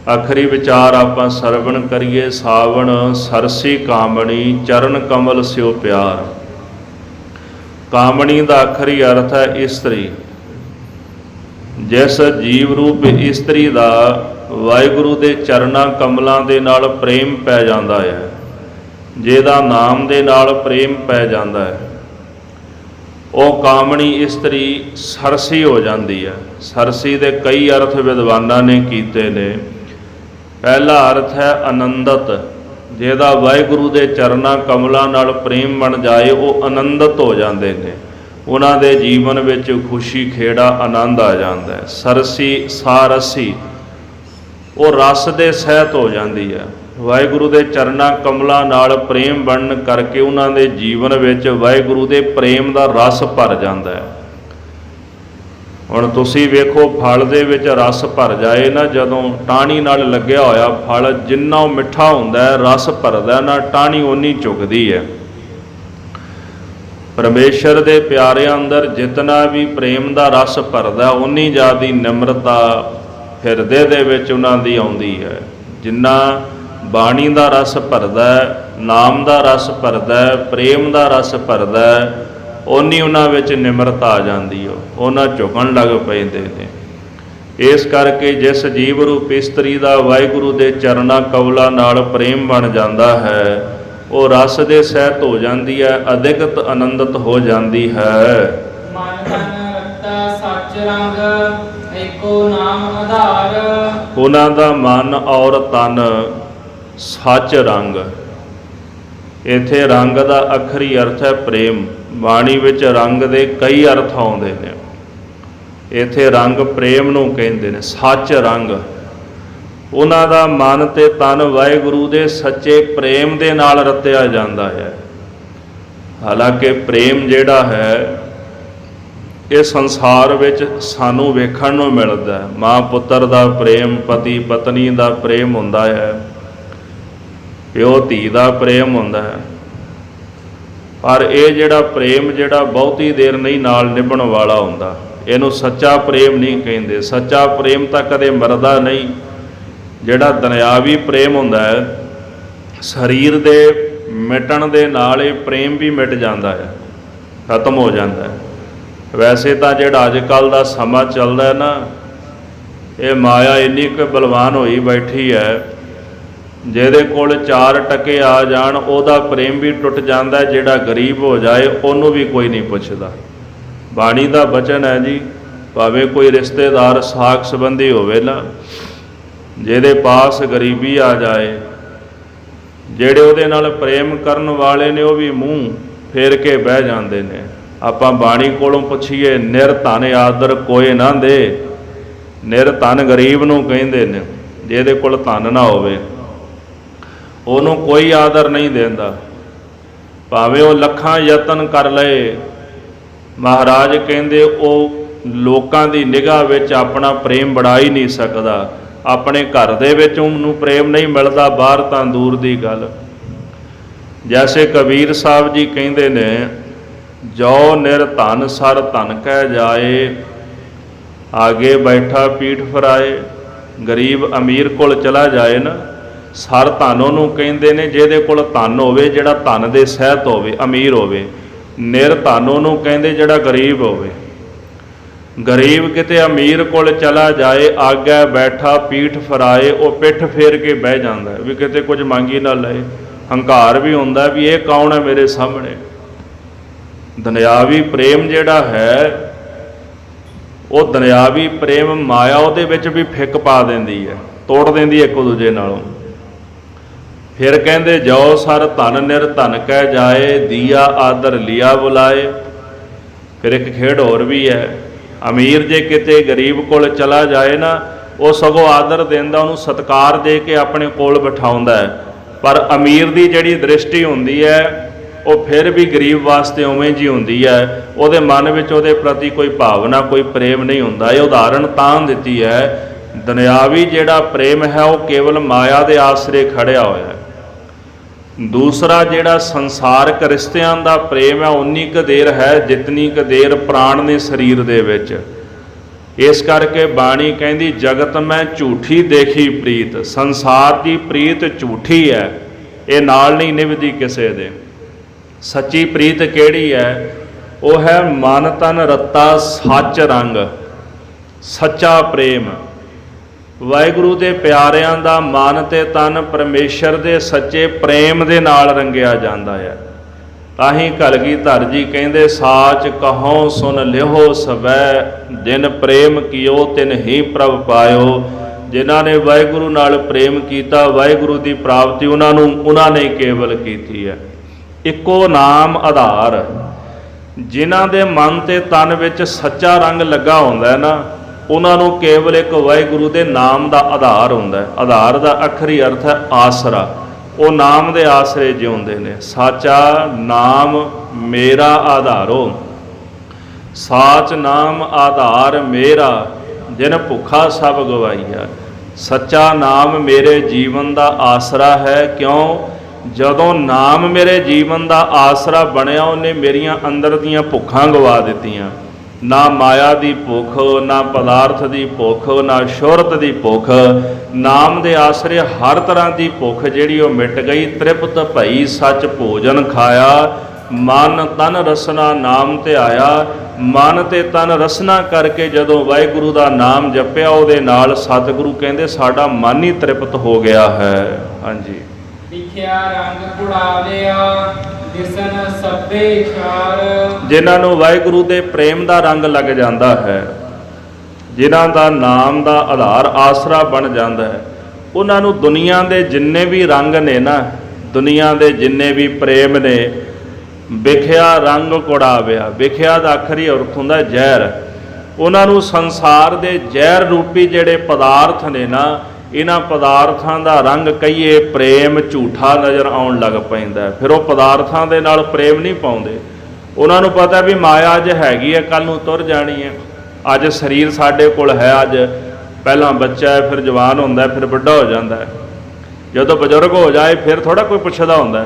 ਆਖਰੀ ਵਿਚਾਰ ਆਪਾਂ ਸਰਵਣ ਕਰੀਏ। ਸਾਵਣ ਸਰਸੀ ਕਾਮਣੀ ਚਰਨ ਕਮਲ ਸਿਓ ਪਿਆਰ। ਕਾਮਣੀ ਦਾ ਆਖਰੀ ਅਰਥ ਹੈ ਇਸਤਰੀ। ਜਿਸ ਜੀਵ ਰੂਪ ਇਸਤਰੀ ਦਾ ਵਾਹਿਗੁਰੂ ਦੇ ਚਰਨਾਂ ਕਮਲਾਂ ਦੇ ਨਾਲ ਪ੍ਰੇਮ ਪੈ ਜਾਂਦਾ ਹੈ, ਜਿਹਦਾ ਨਾਮ ਦੇ ਨਾਲ ਪ੍ਰੇਮ ਪੈ ਜਾਂਦਾ ਹੈ, ਉਹ ਕਾਮਣੀ ਇਸਤਰੀ ਸਰਸੀ ਹੋ ਜਾਂਦੀ ਹੈ। ਸਰਸੀ ਦੇ ਕਈ ਅਰਥ ਵਿਦਵਾਨਾਂ ਨੇ ਕੀਤੇ ਨੇ। ਪਹਿਲਾ ਅਰਥ ਹੈ ਆਨੰਦਤ, ਜਿਹਦਾ ਵਾਹਿਗੁਰੂ ਦੇ ਚਰਨਾਂ ਕਮਲਾਂ ਨਾਲ ਪ੍ਰੇਮ ਬਣ ਜਾਏ, ਉਹ ਆਨੰਦਤ ਹੋ ਜਾਂਦੇ ਨੇ, ਉਹਨਾਂ ਦੇ ਜੀਵਨ ਵਿੱਚ ਖੁਸ਼ੀ, ਖੇੜਾ, ਆਨੰਦ ਆ ਜਾਂਦਾ ਹੈ। ਸਰਸੀ ਸਾਰਸੀ, ਉਹ ਰਸ ਦੇ ਸਹਿਤ ਹੋ ਜਾਂਦੀ ਹੈ। ਵਾਹਿਗੁਰੂ ਦੇ ਚਰਨਾਂ ਕਮਲਾਂ ਨਾਲ ਪ੍ਰੇਮ ਬਣਨ ਕਰਕੇ ਉਹਨਾਂ ਦੇ ਜੀਵਨ ਵਿੱਚ ਵਾਹਿਗੁਰੂ ਦੇ ਪ੍ਰੇਮ ਦਾ ਰਸ ਭਰ ਜਾਂਦਾ ਹੈ। ਹੁਣ ਤੁਸੀਂ ਵੇਖੋ, ਫਲ ਦੇ ਵਿੱਚ ਰਸ ਭਰ ਜਾਏ ਨਾ, ਜਦੋਂ ਟਾਹਣੀ ਨਾਲ ਲੱਗਿਆ ਹੋਇਆ ਫਲ ਜਿੰਨਾ ਉਹ ਮਿੱਠਾ ਹੁੰਦਾ ਹੈ, ਰਸ ਭਰਦਾ ਨਾ, ਟਾਹਣੀ ਓਨੀ ਚੁੱਕਦੀ ਹੈ। ਪਰਮੇਸ਼ਰ ਦੇ ਪਿਆਰਿਆਂ ਅੰਦਰ ਜਿਤਨਾ ਵੀ ਪ੍ਰੇਮ ਦਾ ਰਸ ਭਰਦਾ, ਓਨੀ ਜ਼ਿਆਦਾ ਨਿਮਰਤਾ ਹਿਰਦੇ ਦੇ ਵਿੱਚ ਉਹਨਾਂ ਦੀ ਆਉਂਦੀ ਹੈ। ਜਿੰਨਾ ਬਾਣੀ ਦਾ ਰਸ ਭਰਦਾ, ਨਾਮ ਦਾ ਰਸ ਭਰਦਾ, ਪ੍ਰੇਮ ਦਾ ਰਸ ਭਰਦਾ, ਓਨੀ ਉਹਨਾਂ ਵਿੱਚ ਨਿਮਰਤਾ ਆ ਜਾਂਦੀ ਹੈ, ਉਹਨਾਂ ਝੁਕਣ ਲੱਗ ਪੈਂਦੇ ਨੇ। ਇਸ ਕਰਕੇ ਜਿਸ ਜੀਵ ਰੂਪ ਇਸਤਰੀ ਦਾ ਵਾਹਿਗੁਰੂ ਦੇ ਚਰਨਾਂ ਕਮਲਾਂ ਨਾਲ ਪ੍ਰੇਮ ਬਣ ਜਾਂਦਾ ਹੈ, ਉਹ ਰਸ ਦੇ ਸਹਿਤ ਹੋ ਜਾਂਦੀ ਹੈ, ਅਧਿਕਤ ਆਨੰਦਿਤ ਹੋ ਜਾਂਦੀ ਹੈ। ਮਨ ਤਨ ਰਤਾ ਸੱਚ ਰੰਗ ਏਕੋ ਨਾਮ ਆਧਾਰ। ਉਹਨਾਂ ਦਾ ਮਨ ਔਰ ਤਨ ਸੱਚ ਰੰਗ। ਇੱਥੇ ਰੰਗ ਦਾ ਆਖਰੀ ਅਰਥ ਹੈ ਪ੍ਰੇਮ। ਬਾਣੀ ਵਿੱਚ ਰੰਗ ਦੇ ਕਈ ਅਰਥ ਆਉਂਦੇ ਨੇ, ਇੱਥੇ ਰੰਗ ਪ੍ਰੇਮ ਨੂੰ ਕਹਿੰਦੇ ਨੇ, ਸੱਚ ਰੰਗ। ਉਹਨਾਂ ਦਾ ਮਨ ਤੇ ਤਨ ਵਾਹਿਗੁਰੂ ਦੇ ਸੱਚੇ ਪ੍ਰੇਮ ਦੇ ਨਾਲ ਰਤਿਆ ਜਾਂਦਾ ਹੈ। ਹਾਲਾਂਕਿ ਪ੍ਰੇਮ ਜਿਹੜਾ ਹੈ, ਇਹ ਸੰਸਾਰ ਵਿੱਚ ਸਾਨੂੰ ਵੇਖਣ ਨੂੰ ਮਿਲਦਾ ਹੈ। ਮਾਂ ਪੁੱਤਰ ਦਾ ਪ੍ਰੇਮ, ਪਤੀ ਪਤਨੀ ਦਾ ਪ੍ਰੇਮ ਹੁੰਦਾ ਹੈ, ਪਿਓ ਧੀ ਦਾ ਪ੍ਰੇਮ ਹੁੰਦਾ ਹੈ, ਪਰ ਇਹ ਜਿਹੜਾ ਪ੍ਰੇਮ ਜਿਹੜਾ ਬਹੁਤੀ ਦੇਰ ਨਹੀਂ ਨਾਲ ਨਿਭਣ ਵਾਲਾ ਹੁੰਦਾ, ਇਹਨੂੰ ਸੱਚਾ ਪ੍ਰੇਮ ਨਹੀਂ ਕਹਿੰਦੇ। ਸੱਚਾ ਪ੍ਰੇਮ ਤਾਂ ਕਦੇ ਮਰਦਾ ਨਹੀਂ। ਜਿਹੜਾ ਦੁਨਿਆਵੀ ਪ੍ਰੇਮ ਹੁੰਦਾ ਹੈ, ਸਰੀਰ ਦੇ ਮਿਟਣ ਦੇ ਨਾਲ ਇਹ ਪ੍ਰੇਮ ਵੀ ਮਿਟ ਜਾਂਦਾ ਹੈ, ਖਤਮ ਹੋ ਜਾਂਦਾ ਹੈ। ਵੈਸੇ ਤਾਂ ਜਿਹੜਾ ਅੱਜ ਕੱਲ੍ਹ ਦਾ ਸਮਾਂ ਚੱਲਦਾ ਹੈ ਨਾ, ਇਹ ਮਾਇਆ ਇੰਨੀ ਕੁ ਬਲਵਾਨ ਹੋਈ ਬੈਠੀ ਹੈ ਜਿਹਦੇ ਕੋਲ 4 ਟਕੇ ਆ ਜਾਣ ਉਹਦਾ ਪ੍ਰੇਮ ਵੀ ਟੁੱਟ ਜਾਂਦਾ, ਜਿਹੜਾ ਗਰੀਬ ਹੋ ਜਾਏ ਉਹਨੂੰ ਵੀ ਕੋਈ ਨਹੀਂ ਪੁੱਛਦਾ। ਬਾਣੀ ਦਾ ਬਚਨ ਹੈ ਜੀ, ਭਾਵੇਂ ਕੋਈ ਰਿਸ਼ਤੇਦਾਰ ਸਾਕ ਸੰਬੰਧੀ ਹੋਵੇ ਨਾ, ਜਿਹਦੇ ਪਾਸ ਗਰੀਬੀ ਆ ਜਾਏ, ਜਿਹੜੇ ਉਹਦੇ ਨਾਲ ਪ੍ਰੇਮ ਕਰਨ ਵਾਲੇ ਨੇ ਉਹ ਵੀ ਮੂੰਹ ਫੇਰ ਕੇ ਬਹਿ ਜਾਂਦੇ ਨੇ। ਆਪਾਂ ਬਾਣੀ ਕੋਲੋਂ ਪੁੱਛੀਏ, ਨਿਰ ਧਨ ਆਦਰ ਕੋਏ ਨਾ ਦੇ। ਨਿਰ ਧਨ ਗਰੀਬ ਨੂੰ ਕਹਿੰਦੇ ਨੇ, ਜਿਹਦੇ ਕੋਲ ਧਨ ਨਾ ਹੋਵੇ ਉਹਨੂੰ ਕੋਈ ਆਦਰ ਨਹੀਂ ਦਿੰਦਾ, ਭਾਵੇਂ ਉਹ ਲੱਖਾਂ ਯਤਨ ਕਰ ਲਏ। ਮਹਾਰਾਜ ਕਹਿੰਦੇ ਉਹ ਲੋਕਾਂ ਦੀ ਨਿਗਾਹ ਵਿੱਚ ਆਪਣਾ ਪ੍ਰੇਮ ਬਣਾ ਹੀ ਨਹੀਂ ਸਕਦਾ। ਆਪਣੇ ਘਰ ਦੇ ਵਿੱਚ ਉਹਨੂੰ ਪ੍ਰੇਮ ਨਹੀਂ ਮਿਲਦਾ, ਬਾਹਰ ਤਾਂ ਦੂਰ ਦੀ ਗੱਲ। ਜੈਸੇ ਕਬੀਰ ਸਾਹਿਬ ਜੀ ਕਹਿੰਦੇ ਨੇ, ਜੋ ਨਿਰ ਧਨ ਸਰ ਧਨ ਕਹਿ ਜਾਏ, ਆਗੇ ਬੈਠਾ ਪੀਠ ਫਰਾਏ। ਗਰੀਬ ਅਮੀਰ ਕੋਲ ਚਲਾ ਜਾਏ ਨਾ, ਸਰ ਧਨ ਉਹਨੂੰ ਕਹਿੰਦੇ ਨੇ ਜਿਹਦੇ ਕੋਲ ਧਨ ਹੋਵੇ, ਜਿਹੜਾ ਧਨ ਦੇ ਸਹਿਤ ਹੋਵੇ, ਅਮੀਰ ਹੋਵੇ। ਨਿਰ ਧਨ ਉਹਨੂੰ ਕਹਿੰਦੇ ਜਿਹੜਾ ਗਰੀਬ ਹੋਵੇ। ਗਰੀਬ ਕਿਤੇ ਅਮੀਰ ਕੋਲ ਚਲਾ ਜਾਏ, ਆਗੇ ਬੈਠਾ ਪੀਠ ਫਰਾਏ, ਉਹ ਪਿੱਠ ਫੇਰ ਕੇ ਬਹਿ ਜਾਂਦਾ ਵੀ ਕਿਤੇ ਕੁਝ ਮੰਗੀ ਨਾ ਲਏ। ਹੰਕਾਰ ਵੀ ਹੁੰਦਾ ਵੀ ਇਹ ਕੌਣ ਹੈ ਮੇਰੇ ਸਾਹਮਣੇ। ਦੁਨਿਆਵੀ ਪ੍ਰੇਮ ਜਿਹੜਾ ਹੈ, ਉਹ ਦੁਨਿਆਵੀ ਪ੍ਰੇਮ ਮਾਇਆ ਉਹਦੇ ਵਿੱਚ ਵੀ ਫਿੱਕ ਪਾ ਦਿੰਦੀ ਹੈ, ਤੋੜ ਦਿੰਦੀ ਇੱਕ ਦੂਜੇ ਨਾਲੋਂ। ਫਿਰ ਕਹਿੰਦੇ ਜੋ ਸਰ ਧਨ ਨਿਰ ਧਨ ਕਹਿ ਜਾਏ, ਦੀਆ ਆਦਰ ਲਿਆ ਬੁਲਾਏ। ਫਿਰ ਇੱਕ ਖੇਡ ਹੋਰ ਵੀ ਹੈ, ਅਮੀਰ ਜੇ ਕਿਤੇ ਗਰੀਬ ਕੋਲ ਚਲਾ ਜਾਏ ਨਾ, ਉਹ ਸਗੋਂ ਆਦਰ ਦਿੰਦਾ, ਉਹਨੂੰ ਸਤਿਕਾਰ ਦੇ ਕੇ ਆਪਣੇ ਕੋਲ ਬਿਠਾਉਂਦਾ ਹੈ। ਪਰ ਅਮੀਰ ਦੀ ਜਿਹੜੀ ਦ੍ਰਿਸ਼ਟੀ ਹੁੰਦੀ ਹੈ ਉਹ ਫਿਰ ਵੀ ਗਰੀਬ ਵਾਸਤੇ ਉਵੇਂ ਜੀ ਹੁੰਦੀ ਹੈ, ਉਹਦੇ ਮਨ ਵਿੱਚ ਉਹਦੇ ਪ੍ਰਤੀ ਕੋਈ ਭਾਵਨਾ, ਕੋਈ ਪ੍ਰੇਮ ਨਹੀਂ ਹੁੰਦਾ। ਇਹ ਉਦਾਹਰਣ ਤਾਂ ਦਿੱਤੀ ਹੈ, ਦੁਨਿਆਵੀ ਜਿਹੜਾ ਪ੍ਰੇਮ ਹੈ ਉਹ ਕੇਵਲ ਮਾਇਆ ਦੇ ਆਸਰੇ ਖੜਿਆ ਹੋਇਆ ਹੈ। ਦੂਸਰਾ ਜਿਹੜਾ ਸੰਸਾਰਕ ਰਿਸ਼ਤਿਆਂ ਦਾ ਪ੍ਰੇਮ ਹੈ, ਉਨੀ ਕੁ ਦੇਰ ਹੈ ਜਿਤਨੀ ਕੁ ਦੇਰ ਪ੍ਰਾਣ ਨੇ ਸਰੀਰ ਦੇ ਵਿੱਚ। ਇਸ ਕਰਕੇ ਬਾਣੀ ਕਹਿੰਦੀ, ਜਗਤ ਮੈਂ ਝੂਠੀ ਦੇਖੀ ਪ੍ਰੀਤ। ਸੰਸਾਰ ਦੀ ਪ੍ਰੀਤ ਝੂਠੀ ਹੈ, ਇਹ ਨਾਲ ਨਹੀਂ ਨਿਭਦੀ ਕਿਸੇ ਦੇ। ਸੱਚੀ ਪ੍ਰੀਤ ਕਿਹੜੀ ਹੈ? ਉਹ ਹੈ ਮਨ ਤਨ ਰੱਤਾ ਸੱਚ ਰੰਗ, ਸੱਚਾ ਪ੍ਰੇਮ। ਵਾਹਿਗੁਰੂ ਦੇ ਪਿਆਰਿਆਂ ਦਾ ਮਨ ਤੇ ਤਨ ਪਰਮੇਸ਼ਰ ਦੇ ਸੱਚੇ ਪ੍ਰੇਮ ਦੇ ਨਾਲ ਰੰਗਿਆ ਜਾਂਦਾ ਹੈ। ਤਾਂ ਹੀ ਕਲਗੀਧਰ ਜੀ ਕਹਿੰਦੇ, ਸਾਚ ਕਹੋ ਸੁਨ ਲਿਓ ਸਵੈ, ਜਿਨ ਪ੍ਰੇਮ ਕੀਓ ਤਿਨ ਹੀ ਪ੍ਰਭ ਪਾਇਓ। ਜਿਨ੍ਹਾਂ ਨੇ ਵਾਹਿਗੁਰੂ ਨਾਲ ਪ੍ਰੇਮ ਕੀਤਾ, ਵਾਹਿਗੁਰੂ ਦੀ ਪ੍ਰਾਪਤੀ ਉਹਨਾਂ ਨੇ ਕੇਵਲ ਕੀਤੀ ਹੈ। ਇੱਕੋ ਨਾਮ ਆਧਾਰ। ਜਿਨ੍ਹਾਂ ਦੇ ਮਨ ਤੇ ਤਨ ਵਿੱਚ ਸੱਚਾ ਰੰਗ ਲੱਗਾ ਹੁੰਦਾ ਹੈ ਨਾ, ਉਹਨਾਂ ਨੂੰ ਕੇਵਲ ਇੱਕ ਵਾਹਿਗੁਰੂ ਦੇ ਨਾਮ ਦਾ ਆਧਾਰ ਹੁੰਦਾ ਹੈ। ਆਧਾਰ ਦਾ ਅੱਖਰੀ ਅਰਥ ਹੈ ਆਸਰਾ। ਉਹ ਨਾਮ ਦੇ ਆਸਰੇ ਜਿਉਂਦੇ ਨੇ। ਸਾਚਾ ਨਾਮ ਮੇਰਾ ਆਧਾਰੋ, ਸਾਚ ਨਾਮ ਆਧਾਰ ਮੇਰਾ, ਜਿਨ ਭੁੱਖਾ ਸਭ ਗਵਾਈਆ। ਸੱਚਾ ਨਾਮ ਮੇਰੇ ਜੀਵਨ ਦਾ ਆਸਰਾ ਹੈ। ਕਿਉਂ? ਜਦੋਂ ਨਾਮ ਮੇਰੇ ਜੀਵਨ ਦਾ ਆਸਰਾ ਬਣਿਆ, ਉਹਨੇ ਮੇਰੀਆਂ ਅੰਦਰ ਦੀਆਂ ਭੁੱਖਾਂ ਗਵਾ ਦਿੱਤੀਆਂ। ਨਾ ਮਾਇਆ ਦੀ ਭੁੱਖ, ਨਾ ਪਦਾਰਥ ਦੀ ਭੁੱਖ, ਨਾ ਸ਼ੋਹਰਤ ਦੀ ਭੁੱਖ। ਨਾਮ ਦੇ ਆਸਰੇ ਹਰ ਤਰ੍ਹਾਂ ਦੀ ਭੁੱਖ ਜਿਹੜੀ ਉਹ ਮਿਟ ਗਈ। ਤ੍ਰਿਪਤ ਭਈ ਸੱਚ ਭੋਜਨ ਖਾਇਆ, ਮਨ ਤਨ ਰਸਨਾ ਨਾਮ ਤੇ ਆਇਆ। ਮਨ ਤੇ ਤਨ ਰਸਨਾ ਕਰਕੇ ਜਦੋਂ ਵਾਹਿਗੁਰੂ ਦਾ ਨਾਮ ਜਪਿਆ, ਉਹਦੇ ਨਾਲ ਸਤਿਗੁਰੂ ਕਹਿੰਦੇ ਸਾਡਾ ਮਨ ਹੀ ਤ੍ਰਿਪਤ ਹੋ ਗਿਆ ਹੈ। ਹਾਂਜੀ। ਲਿਖਿਆ ਰੰਗ ਕੁੜਾਵਿਆ, ਦਿਸਨ ਸਭੇ ਛਾਰ। ਜਿਨ੍ਹਾਂ ਨੂੰ ਵਾਹਿਗੁਰੂ ਦੇ ਪ੍ਰੇਮ ਦਾ ਰੰਗ ਲੱਗ ਜਾਂਦਾ ਹੈ, ਜਿਨ੍ਹਾਂ ਦਾ ਨਾਮ ਦਾ ਆਧਾਰ ਆਸਰਾ ਬਣ ਜਾਂਦਾ ਹੈ, ਉਹਨਾਂ ਨੂੰ ਦੁਨੀਆ ਦੇ ਜਿੰਨੇ ਵੀ ਰੰਗ ਨੇ ਨਾ, ਦੁਨੀਆ ਦੇ ਜਿੰਨੇ ਵੀ ਪ੍ਰੇਮ ਨੇ, ਵਿਖਿਆ ਰੰਗ ਕੁੜਾਵਿਆ। ਵਿਖਿਆ ਦਾ ਆਖਰੀ ਅਰਥ ਹੁੰਦਾ ਜ਼ਹਿਰ। ਉਹਨਾਂ ਨੂੰ ਸੰਸਾਰ ਦੇ ਜ਼ਹਿਰ ਰੂਪੀ ਜਿਹੜੇ ਪਦਾਰਥ ਨੇ ਨਾ, ਇਹਨਾਂ ਪਦਾਰਥਾਂ ਦਾ ਰੰਗ ਕਹੀਏ ਪ੍ਰੇਮ ਝੂਠਾ ਨਜ਼ਰ ਆਉਣ ਲੱਗ ਪੈਂਦਾ। ਫਿਰ ਉਹ ਪਦਾਰਥਾਂ ਦੇ ਨਾਲ ਪ੍ਰੇਮ ਨਹੀਂ ਪਾਉਂਦੇ। ਉਹਨਾਂ ਨੂੰ ਪਤਾ ਵੀ ਮਾਇਆ ਅੱਜ ਹੈਗੀ ਹੈ, ਕੱਲ੍ਹ ਨੂੰ ਤੁਰ ਜਾਣੀ ਹੈ। ਅੱਜ ਸਰੀਰ ਸਾਡੇ ਕੋਲ ਹੈ, ਅੱਜ ਪਹਿਲਾਂ ਬੱਚਾ ਹੈ, ਫਿਰ ਜਵਾਨ ਹੁੰਦਾ, ਫਿਰ ਵੱਡਾ ਹੋ ਜਾਂਦਾ ਹੈ। ਜਦੋਂ ਬਜ਼ੁਰਗ ਹੋ ਜਾਏ ਫਿਰ ਥੋੜ੍ਹਾ ਕੋਈ ਪੁੱਛਦਾ ਹੁੰਦਾ।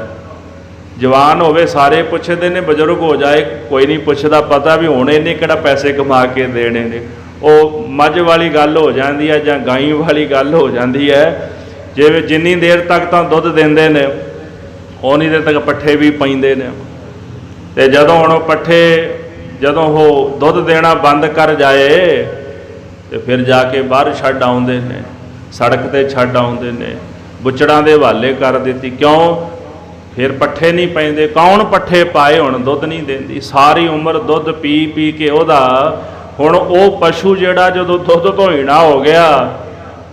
ਜਵਾਨ ਹੋਵੇ ਸਾਰੇ ਪੁੱਛਦੇ ਨੇ, ਬਜ਼ੁਰਗ ਹੋ ਜਾਏ ਕੋਈ ਨਹੀਂ ਪੁੱਛਦਾ। ਪਤਾ ਵੀ ਹੁਣ ਇਹਨੇ ਕਿਹੜਾ ਪੈਸੇ ਕਮਾ ਕੇ ਦੇਣੇ ਨੇ। ਉਹ ਮੱਝ ਵਾਲੀ ਗੱਲ ਹੋ ਜਾਂਦੀ ਹੈ ਜਾਂ ਗਾਈ ਵਾਲੀ ਗੱਲ ਹੋ ਜਾਂਦੀ ਹੈ। ਜਿਵੇਂ ਜਿੰਨੀ ਦੇਰ ਤੱਕ ਤਾਂ ਦੁੱਧ ਦਿੰਦੇ ਨੇ, ਉਨੀ ਦੇਰ ਤੱਕ ਪੱਠੇ ਵੀ ਪੈਂਦੇ ਨੇ। ਅਤੇ ਜਦੋਂ ਹੁਣ ਪੱਠੇ ਜਦੋਂ ਉਹ ਦੁੱਧ ਦੇਣਾ ਬੰਦ ਕਰ ਜਾਏ, ਤੇ ਫਿਰ ਜਾ ਕੇ ਬਾਹਰ ਛੱਡ ਆਉਂਦੇ ਨੇ, ਸੜਕ 'ਤੇ ਛੱਡ ਆਉਂਦੇ ਨੇ। ਬੁੱਚੜਾਂ ਦੇ ਹਵਾਲੇ ਕਰ ਦਿੱਤੀ। ਕਿਉਂ? ਫਿਰ ਪੱਠੇ ਨਹੀਂ ਪੈਂਦੇ। ਕੌਣ ਪੱਠੇ ਪਾਏ? ਹੁਣ ਦੁੱਧ ਨਹੀਂ ਦਿੰਦੀ। ਸਾਰੀ ਉਮਰ ਦੁੱਧ ਪੀ ਪੀ ਕੇ ਉਹਦਾ ਹੁਣ ਉਹ ਪਸ਼ੂ ਜਿਹੜਾ ਜਦੋਂ ਦੁੱਧ ਧੋਈਣਾ ਹੋ ਗਿਆ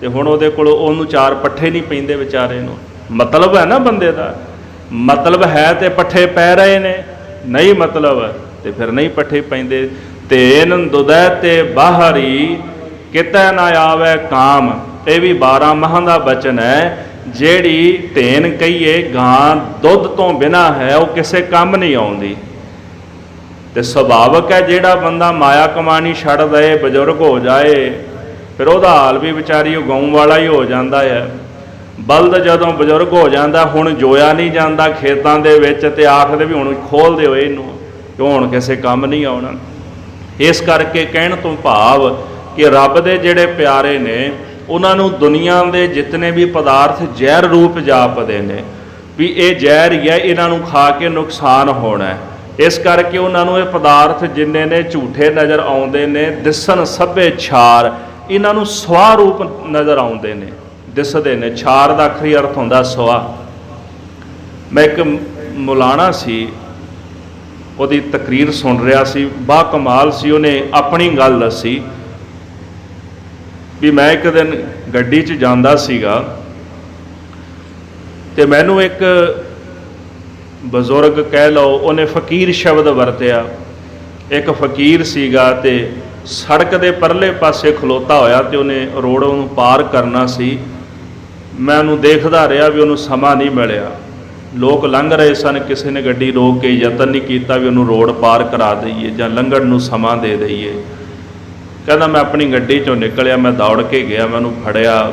ਤੇ ਹੁਣ ਉਹਦੇ ਕੋਲ ਉਹਨੂੰ 4 ਪੱਠੇ ਨਹੀਂ ਪੈਂਦੇ ਵਿਚਾਰੇ ਨੂੰ। ਮਤਲਬ ਹੈ ਨਾ ਬੰਦੇ ਦਾ, ਮਤਲਬ ਹੈ ਤੇ ਪੱਠੇ ਪੈ ਰਹੇ ਨੇ, ਨਹੀਂ ਮਤਲਬ ਤੇ ਫਿਰ ਨਹੀਂ ਪੱਠੇ ਪੈਂਦੇ। ਤੇਨ ਦੁਦੈ ਤੇ ਬਾਹਰੀ ਕਿਤੈ ਨਾ ਆਵੇ ਕਾਮ, ਇਹ ਵੀ 12 ਮਹਾਂ ਦਾ ਬਚਨ ਹੈ। ਜਿਹੜੀ ਧੇਨ ਕਹੀਏ ਗਾਂ ਦੁੱਧ ਤੋਂ ਬਿਨਾ ਹੈ ਉਹ ਕਿਸੇ ਕੰਮ ਨਹੀਂ ਆਉਂਦੀ। ਤੇ ਸੁਭਾਵਕ ਹੈ ਜਿਹੜਾ ਬੰਦਾ ਮਾਇਆ ਕਮਾਣੀ ਛੱਡ ਦੇ, ਬਜ਼ੁਰਗ ਹੋ ਜਾਏ, ਫਿਰ ਉਹਦਾ ਹਾਲ ਵੀ ਵਿਚਾਰੀ ਉਹ ਗਊ ਵਾਲਾ ਹੀ ਹੋ ਜਾਂਦਾ ਹੈ। ਬਲਦ ਜਦੋਂ ਬਜ਼ੁਰਗ ਹੋ ਜਾਂਦਾ, ਹੁਣ ਜੋਇਆ ਨਹੀਂ ਜਾਂਦਾ ਖੇਤਾਂ ਦੇ ਵਿੱਚ, ਤੇ ਆਖਦੇ ਵੀ ਹੁਣ ਖੋਲ ਦਿਓ ਇਹਨੂੰ, ਕਿਉਂ ਹੁਣ ਕਿਸੇ ਕੰਮ ਨਹੀਂ ਆਉਣਾ। ਇਸ ਕਰਕੇ ਕਹਿਣ ਤੋਂ ਭਾਵ ਕਿ ਰੱਬ ਦੇ ਜਿਹੜੇ ਪਿਆਰੇ ਨੇ ਉਹਨਾਂ ਨੂੰ ਦੁਨੀਆ ਦੇ ਜਿਤਨੇ ਵੀ ਪਦਾਰਥ ਜ਼ਹਿਰ ਰੂਪ ਜਾਪਦੇ ਨੇ ਵੀ ਇਹ ਜ਼ਹਿਰ ਹੀ ਹੈ, ਇਹਨਾਂ ਨੂੰ ਖਾ ਕੇ ਨੁਕਸਾਨ ਹੋਣਾ ਹੈ। ਇਸ ਕਰਕੇ ਉਹਨਾਂ ਨੂੰ ਇਹ ਪਦਾਰਥ ਜਿੰਨੇ ਨੇ ਝੂਠੇ ਨਜ਼ਰ ਆਉਂਦੇ ਨੇ, ਦਿਸਣ ਸਭੇ ਛਾਰ, ਇਹਨਾਂ ਨੂੰ ਸਵਾ ਰੂਪ ਨਜ਼ਰ ਆਉਂਦੇ ਨੇ, ਦਿਸਦੇ ਨੇ। ਛਾਰ ਦਾ ਆਖਰੀ ਅਰਥ ਹੁੰਦਾ ਸਵਾ। ਮੈਂ ਇੱਕ ਮੌਲਾਨਾ ਸੀ, ਉਹਦੀ ਤਕਰੀਰ ਸੁਣ ਰਿਹਾ ਸੀ, ਬਾ ਕਮਾਲ ਸੀ। ਉਹਨੇ ਆਪਣੀ ਗੱਲ ਦੱਸੀ ਵੀ ਮੈਂ ਇੱਕ ਦਿਨ ਗੱਡੀ 'ਚ ਜਾਂਦਾ ਸੀਗਾ ਤੇ ਮੈਨੂੰ ਇੱਕ ਬਜ਼ੁਰਗ ਕਹਿ ਲਓ, ਉਹਨੇ ਫਕੀਰ ਸ਼ਬਦ ਵਰਤਿਆ। ਇੱਕ ਫਕੀਰ ਸੀਗਾ ਤੇ ਸੜਕ ਦੇ ਪਰਲੇ ਪਾਸੇ ਖਲੋਤਾ ਹੋਇਆ ਤੇ ਉਹਨੇ ਰੋਡ ਨੂੰ ਪਾਰ ਕਰਨਾ ਸੀ। ਮੈਂ ਉਹਨੂੰ ਦੇਖਦਾ ਰਿਹਾ ਵੀ ਉਹਨੂੰ ਸਮਾਂ ਨਹੀਂ ਮਿਲਿਆ। ਲੋਕ ਲੰਘ ਰਹੇ ਸਨ, ਕਿਸੇ ਨੇ ਗੱਡੀ ਰੋਕ ਕੇ ਯਤਨ ਨਹੀਂ ਕੀਤਾ ਵੀ ਉਹਨੂੰ ਰੋਡ ਪਾਰ ਕਰਾ ਦਈਏ ਜਾਂ ਲੰਘਣ ਨੂੰ ਸਮਾਂ ਦੇ ਦਈਏ। ਕਹਿੰਦਾ ਮੈਂ ਆਪਣੀ ਗੱਡੀ 'ਚੋਂ ਨਿਕਲਿਆ, ਮੈਂ ਦੌੜ ਕੇ ਗਿਆ, ਮੈਂ ਉਹਨੂੰ ਫੜਿਆ,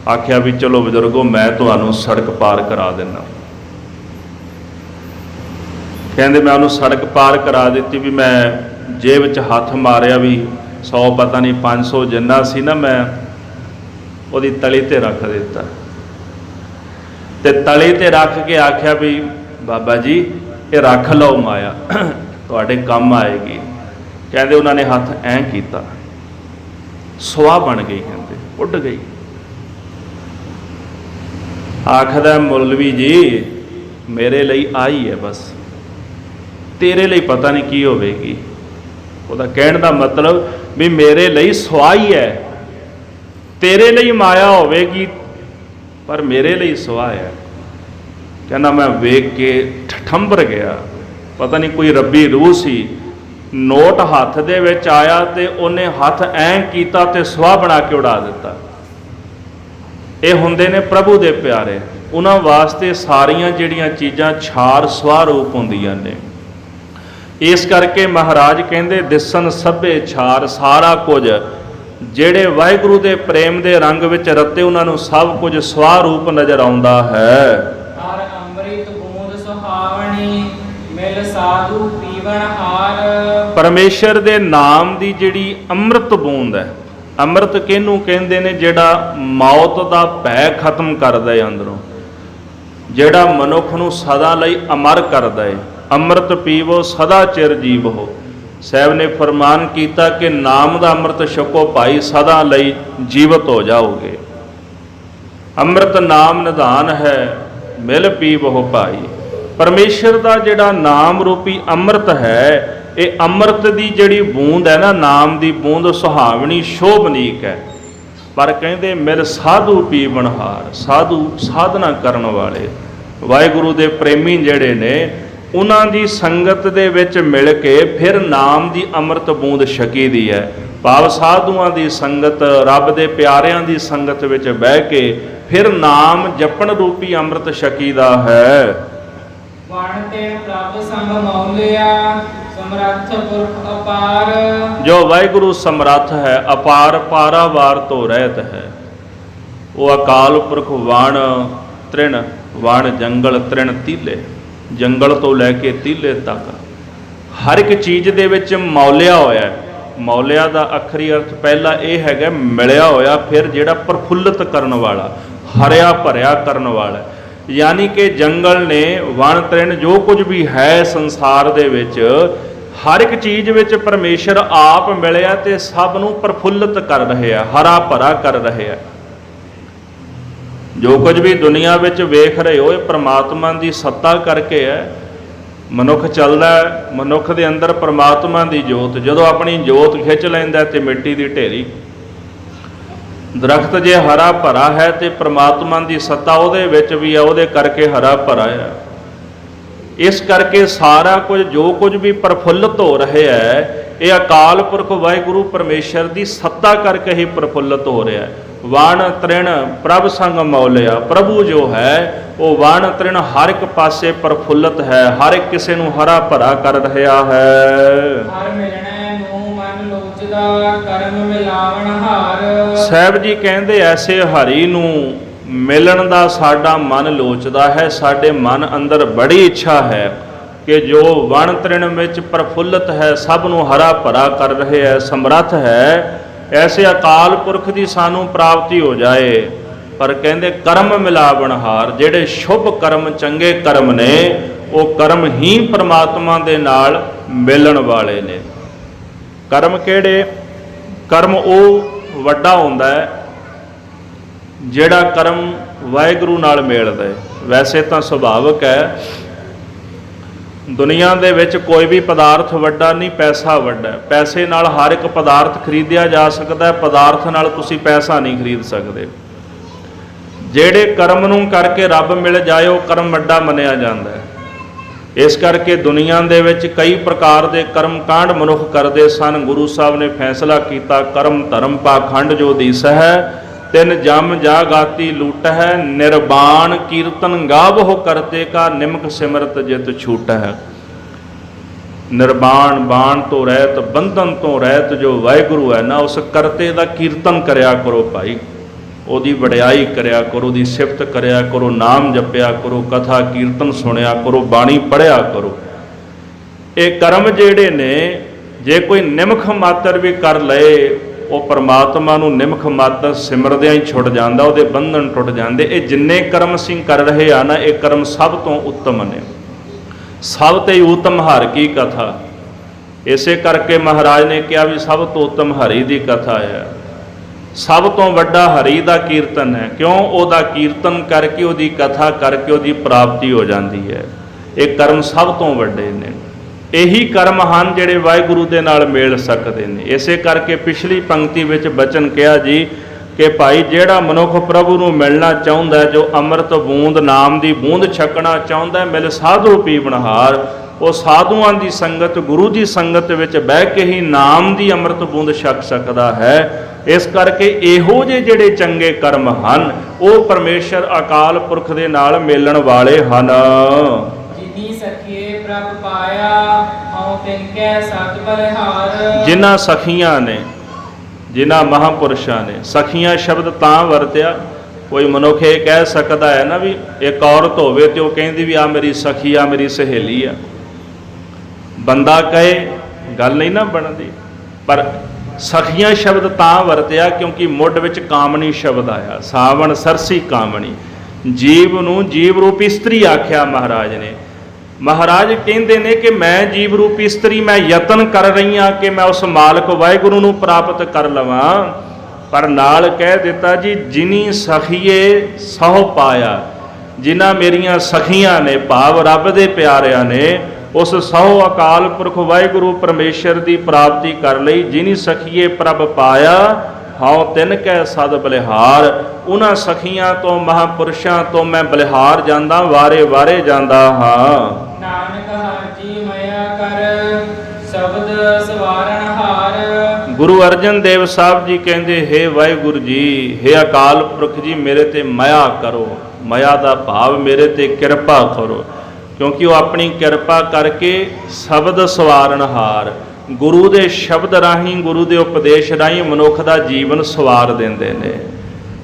ਆਖਿਆ ਵੀ ਚਲੋ ਬਜ਼ੁਰਗੋ ਮੈਂ ਤੁਹਾਨੂੰ ਸੜਕ ਪਾਰ ਕਰਾ ਦਿੰਦਾ। ਕਹਿੰਦੇ ਮੈਂ ਉਹਨੂੰ ਸੜਕ ਪਾਰ ਕਰਾ ਦਿੱਤੀ। ਵੀ ਮੈਂ ਜੇਬ 'ਚ ਹੱਥ ਮਾਰਿਆ ਵੀ 100 ਪਤਾ ਨਹੀਂ 500 ਜਿੰਨਾ ਸੀ ਨਾ, ਮੈਂ ਉਹਦੀ ਤਲੀ ਤੇ ਰੱਖ ਦਿੱਤਾ ਤੇ ਤਲੀ ਤੇ ਰੱਖ ਕੇ ਆਖਿਆ ਵੀ ਬਾਬਾ ਜੀ ਇਹ ਰੱਖ ਲਓ, ਮਾਇਆ ਤੁਹਾਡੇ ਕੰਮ ਆਏਗੀ। ਕਹਿੰਦੇ ਉਹਨਾਂ ਨੇ ਹੱਥ ਐਂ ਕੀਤਾ, ਸੁਆਹ ਬਣ ਗਈ, ਕਹਿੰਦੇ ਉੱਡ ਗਈ। ਆਖਦਾ ਮੌਲਵੀ ਜੀ ਮੇਰੇ ਲਈ ਆਈ ਹੈ ਬਸ, ਤੇਰੇ ਲਈ ਪਤਾ ਨਹੀਂ ਕੀ ਹੋਵੇਗੀ। ਉਹਦਾ ਕਹਿਣ ਦਾ ਮਤਲਬ ਵੀ ਮੇਰੇ ਲਈ ਸੁਆਹ ਹੀ ਹੈ, ਤੇਰੇ ਲਈ ਮਾਇਆ ਹੋਵੇਗੀ ਪਰ ਮੇਰੇ ਲਈ ਸੁਆਹ ਹੈ। ਕਹਿੰਦਾ ਮੈਂ ਵੇਖ ਕੇ ਠੰਬਰ ਗਿਆ, ਪਤਾ ਨਹੀਂ ਕੋਈ ਰੱਬੀ ਰੂਹ ਸੀ। ਨੋਟ ਹੱਥ ਦੇ ਵਿੱਚ ਆਇਆ ਤੇ ਉਹਨੇ ਹੱਥ ਐਂ ਕੀਤਾ ਤੇ ਸੁਆਹ ਬਣਾ ਕੇ ਉਡਾ ਦਿੱਤਾ। ਇਹ ਹੁੰਦੇ ਨੇ ਪ੍ਰਭੂ ਦੇ ਪਿਆਰੇ, ਉਹਨਾਂ ਵਾਸਤੇ ਸਾਰੀਆਂ ਜਿਹੜੀਆਂ ਚੀਜ਼ਾਂ ਛਾਰ ਸੁਆਹ ਰੂਪ ਹੁੰਦੀਆਂ ਨੇ। ਇਸ ਕਰਕੇ ਮਹਾਰਾਜ ਕਹਿੰਦੇ ਦਿਸਣ ਸਭੇ ਛਾਰ, ਸਾਰਾ ਕੁਝ ਜਿਹੜੇ ਵਾਹਿਗੁਰੂ ਦੇ ਪ੍ਰੇਮ ਦੇ ਰੰਗ ਵਿੱਚ ਰਤੇ ਉਹਨਾਂ ਨੂੰ ਸਭ ਕੁਝ ਸੁਆਹ ਰੂਪ ਨਜ਼ਰ ਆਉਂਦਾ ਹੈ। ਹਰ ਅੰਮ੍ਰਿਤ ਬੂੰਦ ਸੁਹਾਵਣੀ ਮਿਲ ਸਾਧੂ ਪੀਵਣ ਹਾਰ। ਪਰਮੇਸ਼ਰ ਦੇ ਨਾਮ ਦੀ ਜਿਹੜੀ ਅੰਮ੍ਰਿਤ ਬੂੰਦ ਹੈ, ਅੰਮ੍ਰਿਤ ਕਿਹਨੂੰ ਕਹਿੰਦੇ ਨੇ? ਜਿਹੜਾ ਮੌਤ ਦਾ ਭੈ ਖਤਮ ਕਰਦਾ ਹੈ ਅੰਦਰੋਂ, ਜਿਹੜਾ ਮਨੁੱਖ ਨੂੰ ਸਦਾ ਲਈ ਅਮਰ ਕਰਦਾ ਹੈ। ਅੰਮ੍ਰਿਤ ਪੀਵੋ ਸਦਾ ਚਿਰ ਜੀਵੋ। ਸਾਹਿਬ ਨੇ ਫਰਮਾਨ ਕੀਤਾ ਕਿ ਨਾਮ ਦਾ ਅੰਮ੍ਰਿਤ ਛਕੋ ਭਾਈ, ਸਦਾ ਲਈ ਜੀਵਤ ਹੋ ਜਾਓਗੇ। ਅੰਮ੍ਰਿਤ ਨਾਮ ਨਿਧਾਨ ਹੈ, ਮਿਲ ਪੀਵੋ ਭਾਈ। ਪਰਮੇਸ਼ਰ ਦਾ ਜਿਹੜਾ ਨਾਮ ਰੂਪੀ ਅੰਮ੍ਰਿਤ ਹੈ, ਇਹ ਅੰਮ੍ਰਿਤ ਦੀ ਜਿਹੜੀ ਬੂੰਦ ਹੈ ਨਾ, ਨਾਮ ਦੀ ਬੂੰਦ ਸੁਹਾਵਣੀ ਸ਼ੋਭਨੀਕ ਹੈ। ਪਰ ਕਹਿੰਦੇ ਮਿਲ ਸਾਧੂ ਪੀਵਣ ਹਾਰ, ਸਾਧੂ ਸਾਧਨਾ ਕਰਨ ਵਾਲੇ ਵਾਹਿਗੁਰੂ ਦੇ ਪ੍ਰੇਮੀ ਜਿਹੜੇ ਨੇ, ਉਹਨਾਂ ਦੀ ਸੰਗਤ ਦੇ ਵਿੱਚ ਮਿਲ ਕੇ ਫਿਰ ਨਾਮ ਦੀ ਅੰਮ੍ਰਿਤ ਬੂੰਦ ਛਕੀ ਦੀ ਹੈ। ਭਾਵ ਸਾਧੂਆਂ ਦੀ ਸੰਗਤ, ਰੱਬ ਦੇ ਪਿਆਰਿਆਂ ਦੀ ਸੰਗਤ ਵਿੱਚ ਬਹਿ ਕੇ ਫਿਰ ਨਾਮ ਜਪਣ ਰੂਪੀ ਅੰਮ੍ਰਿਤ ਛਕੀ ਦਾ ਹੈ। ਵਣ ਤੇ ਪ੍ਰਭ ਸੰਗ ਮੌਲਿਆ ਸਮਰੱਥ ਪੁਰਖ ਅਪਾਰ। ਜੋ ਵਾਹਿਗੁਰੂ ਸਮਰੱਥ ਹੈ, ਅਪਾਰ ਪਾਰਾਵਾਰ ਤੋਂ ਰਹਿਤ ਹੈ। ਉਹ ਅਕਾਲ ਪੁਰਖ ਵਣ ਤ੍ਰਿਣ, ਵਣ ਜੰਗਲ ਤ੍ਰਿਣ ਤੀਲੇ, ਜੰਗਲ ਤੋਂ ਲੈ ਕੇ ਤੀਲੇ ਤੱਕ ਹਰ ਇੱਕ ਚੀਜ਼ ਦੇ ਵਿੱਚ ਮੌਲਿਆ ਹੋਇਆ। ਮੌਲਿਆ ਦਾ ਆਖਰੀ ਅਰਥ ਪਹਿਲਾ ਇਹ ਹੈਗਾ ਮਿਲਿਆ ਹੋਇਆ, ਫਿਰ ਜਿਹੜਾ ਪ੍ਰਫੁੱਲਤ ਕਰਨ ਵਾਲਾ, ਹਰਿਆ ਭਰਿਆ ਕਰਨ ਵਾਲਾ। ਯਾਨੀ ਕਿ ਜੰਗਲ ਨੇ, ਵਣ ਤ੍ਰਿਣ, ਜੋ ਕੁਝ ਵੀ ਹੈ ਸੰਸਾਰ ਦੇ ਵਿੱਚ, ਹਰ ਇੱਕ ਚੀਜ਼ ਵਿੱਚ ਪਰਮੇਸ਼ਰ ਆਪ ਮਿਲਿਆ ਤੇ ਸਭ ਨੂੰ ਪ੍ਰਫੁੱਲਤ ਕਰ ਰਿਹਾ, ਹਰਾ ਭਰਾ ਕਰ ਰਿਹਾ। ਜੋ ਕੁਝ ਵੀ ਦੁਨੀਆ ਵਿੱਚ ਵੇਖ ਰਹੇ ਹੋ ਇਹ ਪ੍ਰਮਾਤਮਾ ਦੀ ਸੱਤਾ ਕਰਕੇ ਹੈ। ਮਨੁੱਖ ਚੱਲਦਾ ਹੈ, ਮਨੁੱਖ ਦੇ ਅੰਦਰ ਪ੍ਰਮਾਤਮਾ ਦੀ ਜੋਤ, ਜਦੋਂ ਆਪਣੀ ਜੋਤ ਖਿੱਚ ਲੈਂਦਾ ਤੇ ਮਿੱਟੀ ਦੀ ਢੇਰੀ। ਦਰਖਤ ਜੇ ਹਰਾ ਭਰਾ ਹੈ ਤੇ ਪ੍ਰਮਾਤਮਾ ਦੀ ਸੱਤਾ ਉਹਦੇ ਵਿੱਚ ਵੀ ਹੈ, ਉਹਦੇ ਕਰਕੇ ਹਰਾ ਭਰਾ ਹੈ। ਇਸ ਕਰਕੇ ਸਾਰਾ ਕੁਝ ਜੋ ਕੁਝ ਵੀ ਪ੍ਰਫੁੱਲਤ ਹੋ ਰਿਹਾ ਹੈ ਇਹ ਅਕਾਲ ਪੁਰਖ ਵਾਹਿਗੁਰੂ ਪਰਮੇਸ਼ਰ ਦੀ ਸੱਤਾ ਕਰਕੇ ਹੀ ਪ੍ਰਫੁੱਲਤ ਹੋ ਰਿਹਾ ਹੈ। ਵਣ ਤ੍ਰਿਣ ਪ੍ਰਭ ਸੰਗ ਮੌਲਿਆ, ਪ੍ਰਭੂ ਜੋ ਹੈ ਉਹ ਵਣ ਤ੍ਰਿਣ ਹਰ ਇੱਕ ਪਾਸੇ ਪ੍ਰਫੁੱਲਤ ਹੈ, ਹਰ ਇੱਕ ਕਿਸੇ ਨੂੰ ਹਰਾ ਭਰਾ ਕਰ ਰਿਹਾ ਹੈ। ਹਰ ਮਿਲਣੇ ਨੂੰ ਮਨ ਲੋਚਦਾ, ਕਰਮ ਮਿਲਾਵਣ ਹਾਰ। ਸਾਹਿਬ ਜੀ ਕਹਿੰਦੇ ਐਸੇ ਹਰੀ ਨੂੰ ਮਿਲਣ ਦਾ ਸਾਡਾ ਮਨ ਲੋਚਦਾ ਹੈ। ਸਾਡੇ ਮਨ ਅੰਦਰ ਬੜੀ ਇੱਛਾ ਹੈ ਕਿ ਜੋ ਵਣ ਤ੍ਰਿਣ ਵਿੱਚ ਪ੍ਰਫੁੱਲਤ ਹੈ, ਸਭ ਨੂੰ ਹਰਾ ਭਰਾ ਕਰ ਰਿਹਾ ਹੈ, ਸਮਰੱਥ ਹੈ, ਐਸੇ ਅਕਾਲ ਪੁਰਖ ਦੀ ਸਾਨੂੰ ਪ੍ਰਾਪਤੀ ਹੋ ਜਾਏ। ਪਰ ਕਹਿੰਦੇ ਕਰਮ ਮਿਲਾਵਣ ਹਾਰ, ਜਿਹੜੇ ਸ਼ੁਭ ਕਰਮ ਚੰਗੇ ਕਰਮ ਨੇ ਉਹ ਕਰਮ ਹੀ ਪ੍ਰਮਾਤਮਾ ਦੇ ਨਾਲ ਮਿਲਣ ਵਾਲੇ ਨੇ। ਕਰਮ ਕਿਹੜੇ? ਕਰਮ ਉਹ ਵੱਡਾ ਹੁੰਦਾ ਹੈ ਜਿਹੜਾ ਕਰਮ ਵਾਹਿਗੁਰੂ ਨਾਲ ਮਿਲਦਾ ਹੈ। ਵੈਸੇ ਤਾਂ ਸੁਭਾਵਿਕ ਹੈ ਦੁਨੀਆ ਦੇ ਵਿੱਚ ਕੋਈ ਵੀ ਪਦਾਰਥ ਵੱਡਾ ਨਹੀਂ, ਪੈਸਾ ਵੱਡਾ ਹੈ। ਪੈਸੇ ਨਾਲ ਹਰ ਇੱਕ ਪਦਾਰਥ ਖਰੀਦਿਆ ਜਾ ਸਕਦਾ ਹੈ, ਪਦਾਰਥ ਨਾਲ ਤੁਸੀਂ ਪੈਸਾ ਨਹੀਂ ਖਰੀਦ ਸਕਦੇ। ਜਿਹੜੇ ਕਰਮ ਨੂੰ ਕਰਕੇ ਰੱਬ ਮਿਲ ਜਾਏ ਉਹ ਕਰਮ ਵੱਡਾ ਮੰਨਿਆ ਜਾਂਦਾ ਹੈ। ਇਸ ਕਰਕੇ ਦੁਨੀਆ ਦੇ ਵਿੱਚ ਕਈ ਪ੍ਰਕਾਰ ਦੇ ਕਰਮ ਕਾਂਡ ਮਨੁੱਖ ਕਰਦੇ ਸਨ। ਗੁਰੂ ਸਾਹਿਬ ਨੇ ਫੈਸਲਾ ਕੀਤਾ ਕਰਮ ਧਰਮ ਪਾਖੰਡ ਜੋ ਦੀਸ ਹੈ, ਤਿੰਨ ਜਮ ਜਾ ਗਾਤੀ ਲੂਟ ਹੈ, ਨਿਰਬਾਣ ਕੀਰਤਨ ਗਾਵਹੁ ਕਰਤੇ ਕਾ, ਨਿਮਕ ਸਿਮਰਤ ਜਿਤ ਛੂਟ ਹੈ। ਨਿਰਬਾਣ ਬਾਣ ਤੋਂ ਰਹਿਤ, ਬੰਧਨ ਤੋਂ ਰਹਿਤ ਜੋ ਵਾਹਿਗੁਰੂ ਹੈ ਨਾ, ਉਸ ਕਰਤੇ ਦਾ ਕੀਰਤਨ ਕਰਿਆ ਕਰੋ ਭਾਈ, ਉਹਦੀ ਵਡਿਆਈ ਕਰਿਆ ਕਰੋ, ਉਹਦੀ ਸਿਫਤ ਕਰਿਆ ਕਰੋ, ਨਾਮ ਜਪਿਆ ਕਰੋ, ਕਥਾ ਕੀਰਤਨ ਸੁਣਿਆ ਕਰੋ, ਬਾਣੀ ਪੜ੍ਹਿਆ ਕਰੋ। ਇਹ ਕਰਮ ਜਿਹੜੇ ਨੇ ਜੇ ਕੋਈ ਨਿਮਖ ਮਾਤਰ ਵੀ ਕਰ ਲਏ ਉਹ ਪਰਮਾਤਮਾ ਨੂੰ ਨਿਮਖ ਮਾਤਰ ਸਿਮਰਦਿਆਂ ਹੀ ਛੁੱਟ ਜਾਂਦਾ, ਉਹਦੇ ਬੰਧਨ ਟੁੱਟ ਜਾਂਦੇ। ਇਹ ਜਿੰਨੇ ਕਰਮ ਅਸੀਂ ਕਰ ਰਹੇ ਆ ਨਾ ਇਹ ਕਰਮ ਸਭ ਤੋਂ ਉੱਤਮ ਨੇ, ਸਭ ਤੇ ਉੱਤਮ ਹਰਿ ਕੀ ਕਥਾ। ਇਸੇ ਕਰਕੇ ਮਹਾਰਾਜ ਨੇ ਕਿਹਾ ਵੀ ਸਭ ਤੋਂ ਉੱਤਮ ਹਰੀ ਦੀ ਕਥਾ ਹੈ, ਸਭ ਤੋਂ ਵੱਡਾ ਹਰੀ ਦਾ ਕੀਰਤਨ ਹੈ। ਕਿਉਂ? ਉਹਦਾ ਕੀਰਤਨ ਕਰਕੇ, ਉਹਦੀ ਕਥਾ ਕਰਕੇ ਉਹਦੀ ਪ੍ਰਾਪਤੀ ਹੋ ਜਾਂਦੀ ਹੈ। ਇਹ ਕਰਮ ਸਭ ਤੋਂ ਵੱਡੇ ਨੇ। ਇਹੀ ਕਰਮ ਹਨ ਜਿਹੜੇ ਵਾਹਿਗੁਰੂ ਦੇ ਨਾਲ ਮਿਲ ਸਕਦੇ ਨੇ। ਇਸੇ ਕਰਕੇ ਪਿਛਲੀ ਪੰਕਤੀ ਵਿੱਚ ਬਚਨ ਕਿਹਾ ਜੀ ਕਿ ਭਾਈ ਜਿਹੜਾ ਮਨੁੱਖ ਪ੍ਰਭੂ ਨੂੰ ਮਿਲਣਾ ਚਾਹੁੰਦਾ, ਜੋ ਅੰਮ੍ਰਿਤ ਬੂੰਦ ਨਾਮ ਦੀ ਬੂੰਦ ਛਕਣਾ ਚਾਹੁੰਦਾ, ਮਿਲ ਸਾਧੂ ਪੀਵਨਹਾਰ, ਉਹ ਸਾਧੂਆਂ ਦੀ ਸੰਗਤ, ਗੁਰੂ ਦੀ ਸੰਗਤ ਵਿੱਚ ਬਹਿ ਕੇ ਹੀ ਨਾਮ ਦੀ ਅੰਮ੍ਰਿਤ ਬੂੰਦ ਛਕ ਸਕਦਾ ਹੈ। ਇਸ ਕਰਕੇ ਇਹੋ ਜਿਹੇ ਜਿਹੜੇ ਚੰਗੇ ਕਰਮ ਹਨ ਉਹ ਪਰਮੇਸ਼ਰ ਅਕਾਲ ਪੁਰਖ ਦੇ ਨਾਲ ਮਿਲਣ ਵਾਲੇ ਹਨ। ਜਿਨੀ ਸਖੀਏ ਪ੍ਰਭ ਪਾਇਆ, ਹਉ ਤਿਨ ਕੈ ਸਤ ਬਲਿਹਾਰ। ਜਿਨ੍ਹਾਂ ਸਖੀਆਂ ਨੇ, ਜਿਨ੍ਹਾਂ ਮਹਾਂਪੁਰਸ਼ਾਂ ਨੇ, ਸਖੀਆਂ ਸ਼ਬਦ ਤਾਂ ਵਰਤਿਆ, ਕੋਈ ਮਨੁੱਖ ਇਹ ਕਹਿ ਸਕਦਾ ਹੈ ਨਾ ਵੀ ਇੱਕ ਔਰਤ ਹੋਵੇ ਤੇ ਉਹ ਕਹਿੰਦੀ ਵੀ ਆ ਮੇਰੀ ਸਖੀ ਆ, ਮੇਰੀ ਸਹੇਲੀ ਆ, ਬੰਦਾ ਕਹੇ ਗੱਲ ਨਹੀਂ ਨਾ ਬਣਦੀ। ਪਰ ਸਖੀਆਂ ਸ਼ਬਦ ਤਾਂ ਵਰਤਿਆ ਕਿਉਂਕਿ ਮੁੱਢ ਵਿੱਚ ਕਾਮਣੀ ਸ਼ਬਦ ਆਇਆ, ਸਾਵਣ ਸਰਸੀ ਕਾਮਣੀ। ਜੀਵ ਨੂੰ ਜੀਵ ਰੂਪੀ ਇਸਤਰੀ ਆਖਿਆ ਮਹਾਰਾਜ ਨੇ। ਮਹਾਰਾਜ ਕਹਿੰਦੇ ਨੇ ਕਿ ਮੈਂ ਜੀਵ ਰੂਪੀ ਇਸਤਰੀ, ਮੈਂ ਯਤਨ ਕਰ ਰਹੀ ਹਾਂ ਕਿ ਮੈਂ ਉਸ ਮਾਲਕ ਵਾਹਿਗੁਰੂ ਨੂੰ ਪ੍ਰਾਪਤ ਕਰ ਲਵਾਂ। ਪਰ ਨਾਲ ਕਹਿ ਦਿੱਤਾ ਜੀ ਜਿਨੀ ਸਖੀਏ ਸਹੁ ਪਾਇਆ, ਜਿਨ੍ਹਾਂ ਮੇਰੀਆਂ ਸਖੀਆਂ ਨੇ, ਭਾਵ ਰੱਬ ਦੇ ਪਿਆਰਿਆਂ ਨੇ, ਉਸ ਸਹੁ ਅਕਾਲ ਪੁਰਖ ਵਾਹਿਗੁਰੂ ਪਰਮੇਸ਼ਰ ਦੀ ਪ੍ਰਾਪਤੀ ਕਰ ਲਈ। ਜਿਨੀ ਸਖੀਏ ਪ੍ਰਭ ਪਾਇਆ, ਹਉ ਤਿਨ ਕੈ ਸਦ ਬਲਿਹਾਰ। ਉਹਨਾਂ ਸਖੀਆਂ ਤੋਂ, ਮਹਾਂਪੁਰਸ਼ਾਂ ਤੋਂ ਮੈਂ ਬਲਿਹਾਰ ਜਾਂਦਾ, ਵਾਰੇ ਵਾਰੇ ਜਾਂਦਾ ਹਾਂ। ਨਾਨਕ ਹਰਿ ਜੀ ਮਇਆ ਕਰ, ਸ਼ਬਦ ਸਵਾਰਨ ਹਾਰ। ਗੁਰੂ ਅਰਜਨ ਦੇਵ ਸਾਹਿਬ ਜੀ ਕਹਿੰਦੇ ਹੇ ਵਾਹਿਗੁਰੂ ਜੀ, ਹੇ ਅਕਾਲ ਪੁਰਖ ਜੀ, ਮੇਰੇ ਤੇ ਮਇਆ ਕਰੋ। ਮਇਆ ਦਾ ਭਾਵ ਮੇਰੇ ਤੇ ਕਿਰਪਾ ਕਰੋ, ਕਿਉਂਕਿ ਉਹ ਆਪਣੀ ਕਿਰਪਾ ਕਰਕੇ ਸ਼ਬਦ ਸਵਾਰਨਹਾਰ, ਗੁਰੂ ਦੇ ਸ਼ਬਦ ਰਾਹੀਂ, ਗੁਰੂ ਦੇ ਉਪਦੇਸ਼ ਰਾਹੀਂ ਮਨੁੱਖ ਦਾ ਜੀਵਨ ਸਵਾਰ ਦਿੰਦੇ ਨੇ।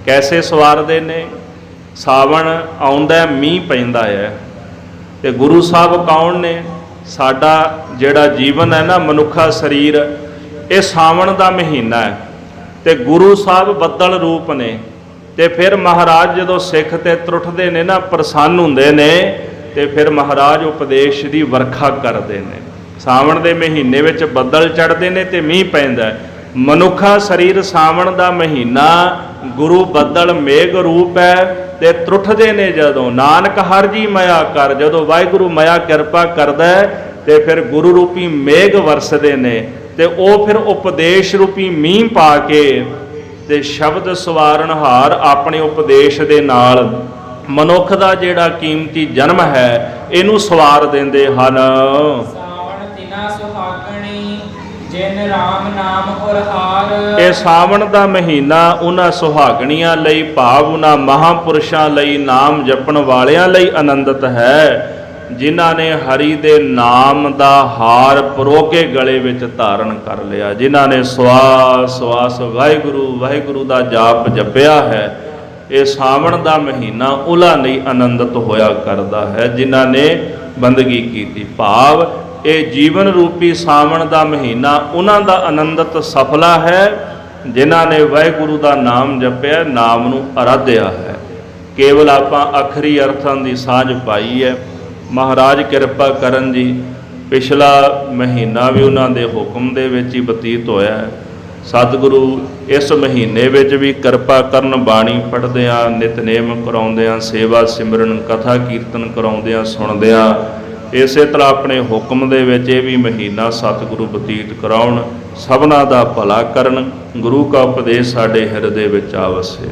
ਕੈਸੇ ਸਵਾਰਦੇ ਨੇ? ਸਾਵਣ ਆਉਂਦਾ, ਮੀਂਹ ਪੈਂਦਾ ਹੈ, ਤੇ ਗੁਰੂ ਸਾਹਿਬ ਕੌਣ ਨੇ? ਸਾਡਾ ਜਿਹੜਾ ਜੀਵਨ ਹੈ ਨਾ, ਮਨੁੱਖਾ ਸਰੀਰ, ਇਹ ਸਾਵਣ ਦਾ ਮਹੀਨਾ ਹੈ ਤੇ ਗੁਰੂ ਸਾਹਿਬ ਬੱਦਲ ਰੂਪ ਨੇ। ਤੇ ਫਿਰ ਮਹਾਰਾਜ ਜਦੋਂ ਸਿੱਖ ਤੇ ਤਰੁੱਠਦੇ ਨੇ ਨਾ, ਪ੍ਰਸੰਨ ਹੁੰਦੇ ਨੇ, ਤੇ ਫਿਰ ਮਹਾਰਾਜ ਉਪਦੇਸ਼ ਦੀ ਵਰਖਾ ਕਰਦੇ ਨੇ। ਸਾਵਣ ਦੇ ਮਹੀਨੇ ਵਿੱਚ ਬੱਦਲ ਚੜ੍ਹਦੇ ਨੇ ਤੇ ਮੀਂਹ ਪੈਂਦਾ, ਮਨੁੱਖਾ ਸਰੀਰ ਸਾਵਣ ਦਾ ਮਹੀਨਾ ਗੁਰੂ ਬੱਦਲ ਮੇਘ ਰੂਪ ਹੈ ਤੇ ਤਰੁੱਠਦੇ ਨੇ ਜਦੋਂ ਨਾਨਕ ਹਰ ਜੀ ਮਾਇਆ ਕਰ। ਜਦੋਂ ਵਾਹਿਗੁਰੂ ਮਾਇਆ ਕਿਰਪਾ ਕਰਦਾ ਹੈ ਤੇ ਫਿਰ ਗੁਰੂ ਰੂਪੀ ਮੇਘ ਵਰਸਦੇ ਨੇ ਤੇ ਉਹ ਫਿਰ ਉਪਦੇਸ਼ ਰੂਪੀ ਮੀਂਹ ਪਾ ਕੇ ਤੇ ਸ਼ਬਦ ਸਵਾਰਨਹਾਰ ਆਪਣੇ ਉਪਦੇਸ਼ ਦੇ ਨਾਲ ਮਨੁੱਖ ਦਾ ਜਿਹੜਾ ਕੀਮਤੀ ਜਨਮ ਹੈ ਇਹਨੂੰ ਸਵਾਰ ਦਿੰਦੇ ਹਨ। ਸਾਵਣ ਤਿਨਾ ਸੁਹਾਗਣੀ ਜਿਨ ਰਾਮ ਨਾਮ ਉਰਹਾਰ। ਇਹ ਸਾਵਣ ਦਾ ਮਹੀਨਾ ਉਹਨਾਂ ਸੁਹਾਗਣੀਆਂ ਲਈ ਭਾਵ ਉਹਨਾਂ ਮਹਾਂਪੁਰਸ਼ਾਂ ਲਈ ਨਾਮ ਜਪਣ ਵਾਲਿਆਂ ਲਈ ਆਨੰਦਿਤ ਹੈ ਜਿਨ੍ਹਾਂ ਨੇ ਹਰੀ ਦੇ ਨਾਮ ਦਾ ਹਾਰ ਪਰੋ ਕੇ ਗਲੇ ਵਿੱਚ ਧਾਰਨ ਕਰ ਲਿਆ, ਜਿਨ੍ਹਾਂ ਨੇ ਸਵਾਸ ਸਵਾਸ ਵਾਹਿਗੁਰੂ ਵਾਹਿਗੁਰੂ ਦਾ ਜਾਪ ਜਪਿਆ ਹੈ। ਇਹ ਸਾਵਣ ਦਾ ਮਹੀਨਾ ਉਹਨਾਂ ਲਈ ਆਨੰਦਿਤ ਹੋਇਆ ਕਰਦਾ ਹੈ ਜਿਨ੍ਹਾਂ ਨੇ ਬੰਦਗੀ ਕੀਤੀ। ਭਾਵ ਇਹ ਜੀਵਨ ਰੂਪੀ ਸਾਵਣ ਦਾ ਮਹੀਨਾ ਉਹਨਾਂ ਦਾ ਆਨੰਦਿਤ ਸਫਲਾ ਹੈ ਜਿਨ੍ਹਾਂ ਨੇ ਵਾਹਿਗੁਰੂ ਦਾ ਨਾਮ ਜਪਿਆ, ਨਾਮ ਨੂੰ ਅਰਾਧਿਆ ਹੈ। ਕੇਵਲ ਆਪਾਂ ਆਖਰੀ ਅਰਥਾਂ ਦੀ ਸਾਂਝ ਪਾਈ ਹੈ। ਮਹਾਰਾਜ ਕਿਰਪਾ ਕਰਨ ਜੀ, ਪਿਛਲਾ ਮਹੀਨਾ ਵੀ ਉਹਨਾਂ ਦੇ ਹੁਕਮ ਦੇ ਵਿੱਚ ਹੀ ਬਤੀਤ ਹੋਇਆ ਹੈ। ਸਤਿਗੁਰੂ ਇਸ ਮਹੀਨੇ ਵਿੱਚ ਵੀ ਕਿਰਪਾ ਕਰਨ, ਬਾਣੀ ਪੜ੍ਹਦਿਆਂ, ਨਿਤਨੇਮ ਕਰਾਉਂਦਿਆਂ, ਸੇਵਾ ਸਿਮਰਨ ਕਥਾ ਕੀਰਤਨ ਕਰਾਉਂਦਿਆਂ ਸੁਣਦਿਆਂ ਇਸੇ ਤਰ੍ਹਾਂ ਆਪਣੇ ਹੁਕਮ ਦੇ ਵਿੱਚ ਇਹ ਵੀ ਮਹੀਨਾ ਸਤਿਗੁਰੂ ਬਤੀਤ ਕਰਾਉਣ, ਸਭਨਾ ਦਾ ਭਲਾ ਕਰਨ। ਗੁਰੂ ਕਾ ਉਪਦੇਸ਼ ਸਾਡੇ ਹਿਰਦੇ ਵਿੱਚ ਆਵਸੇ।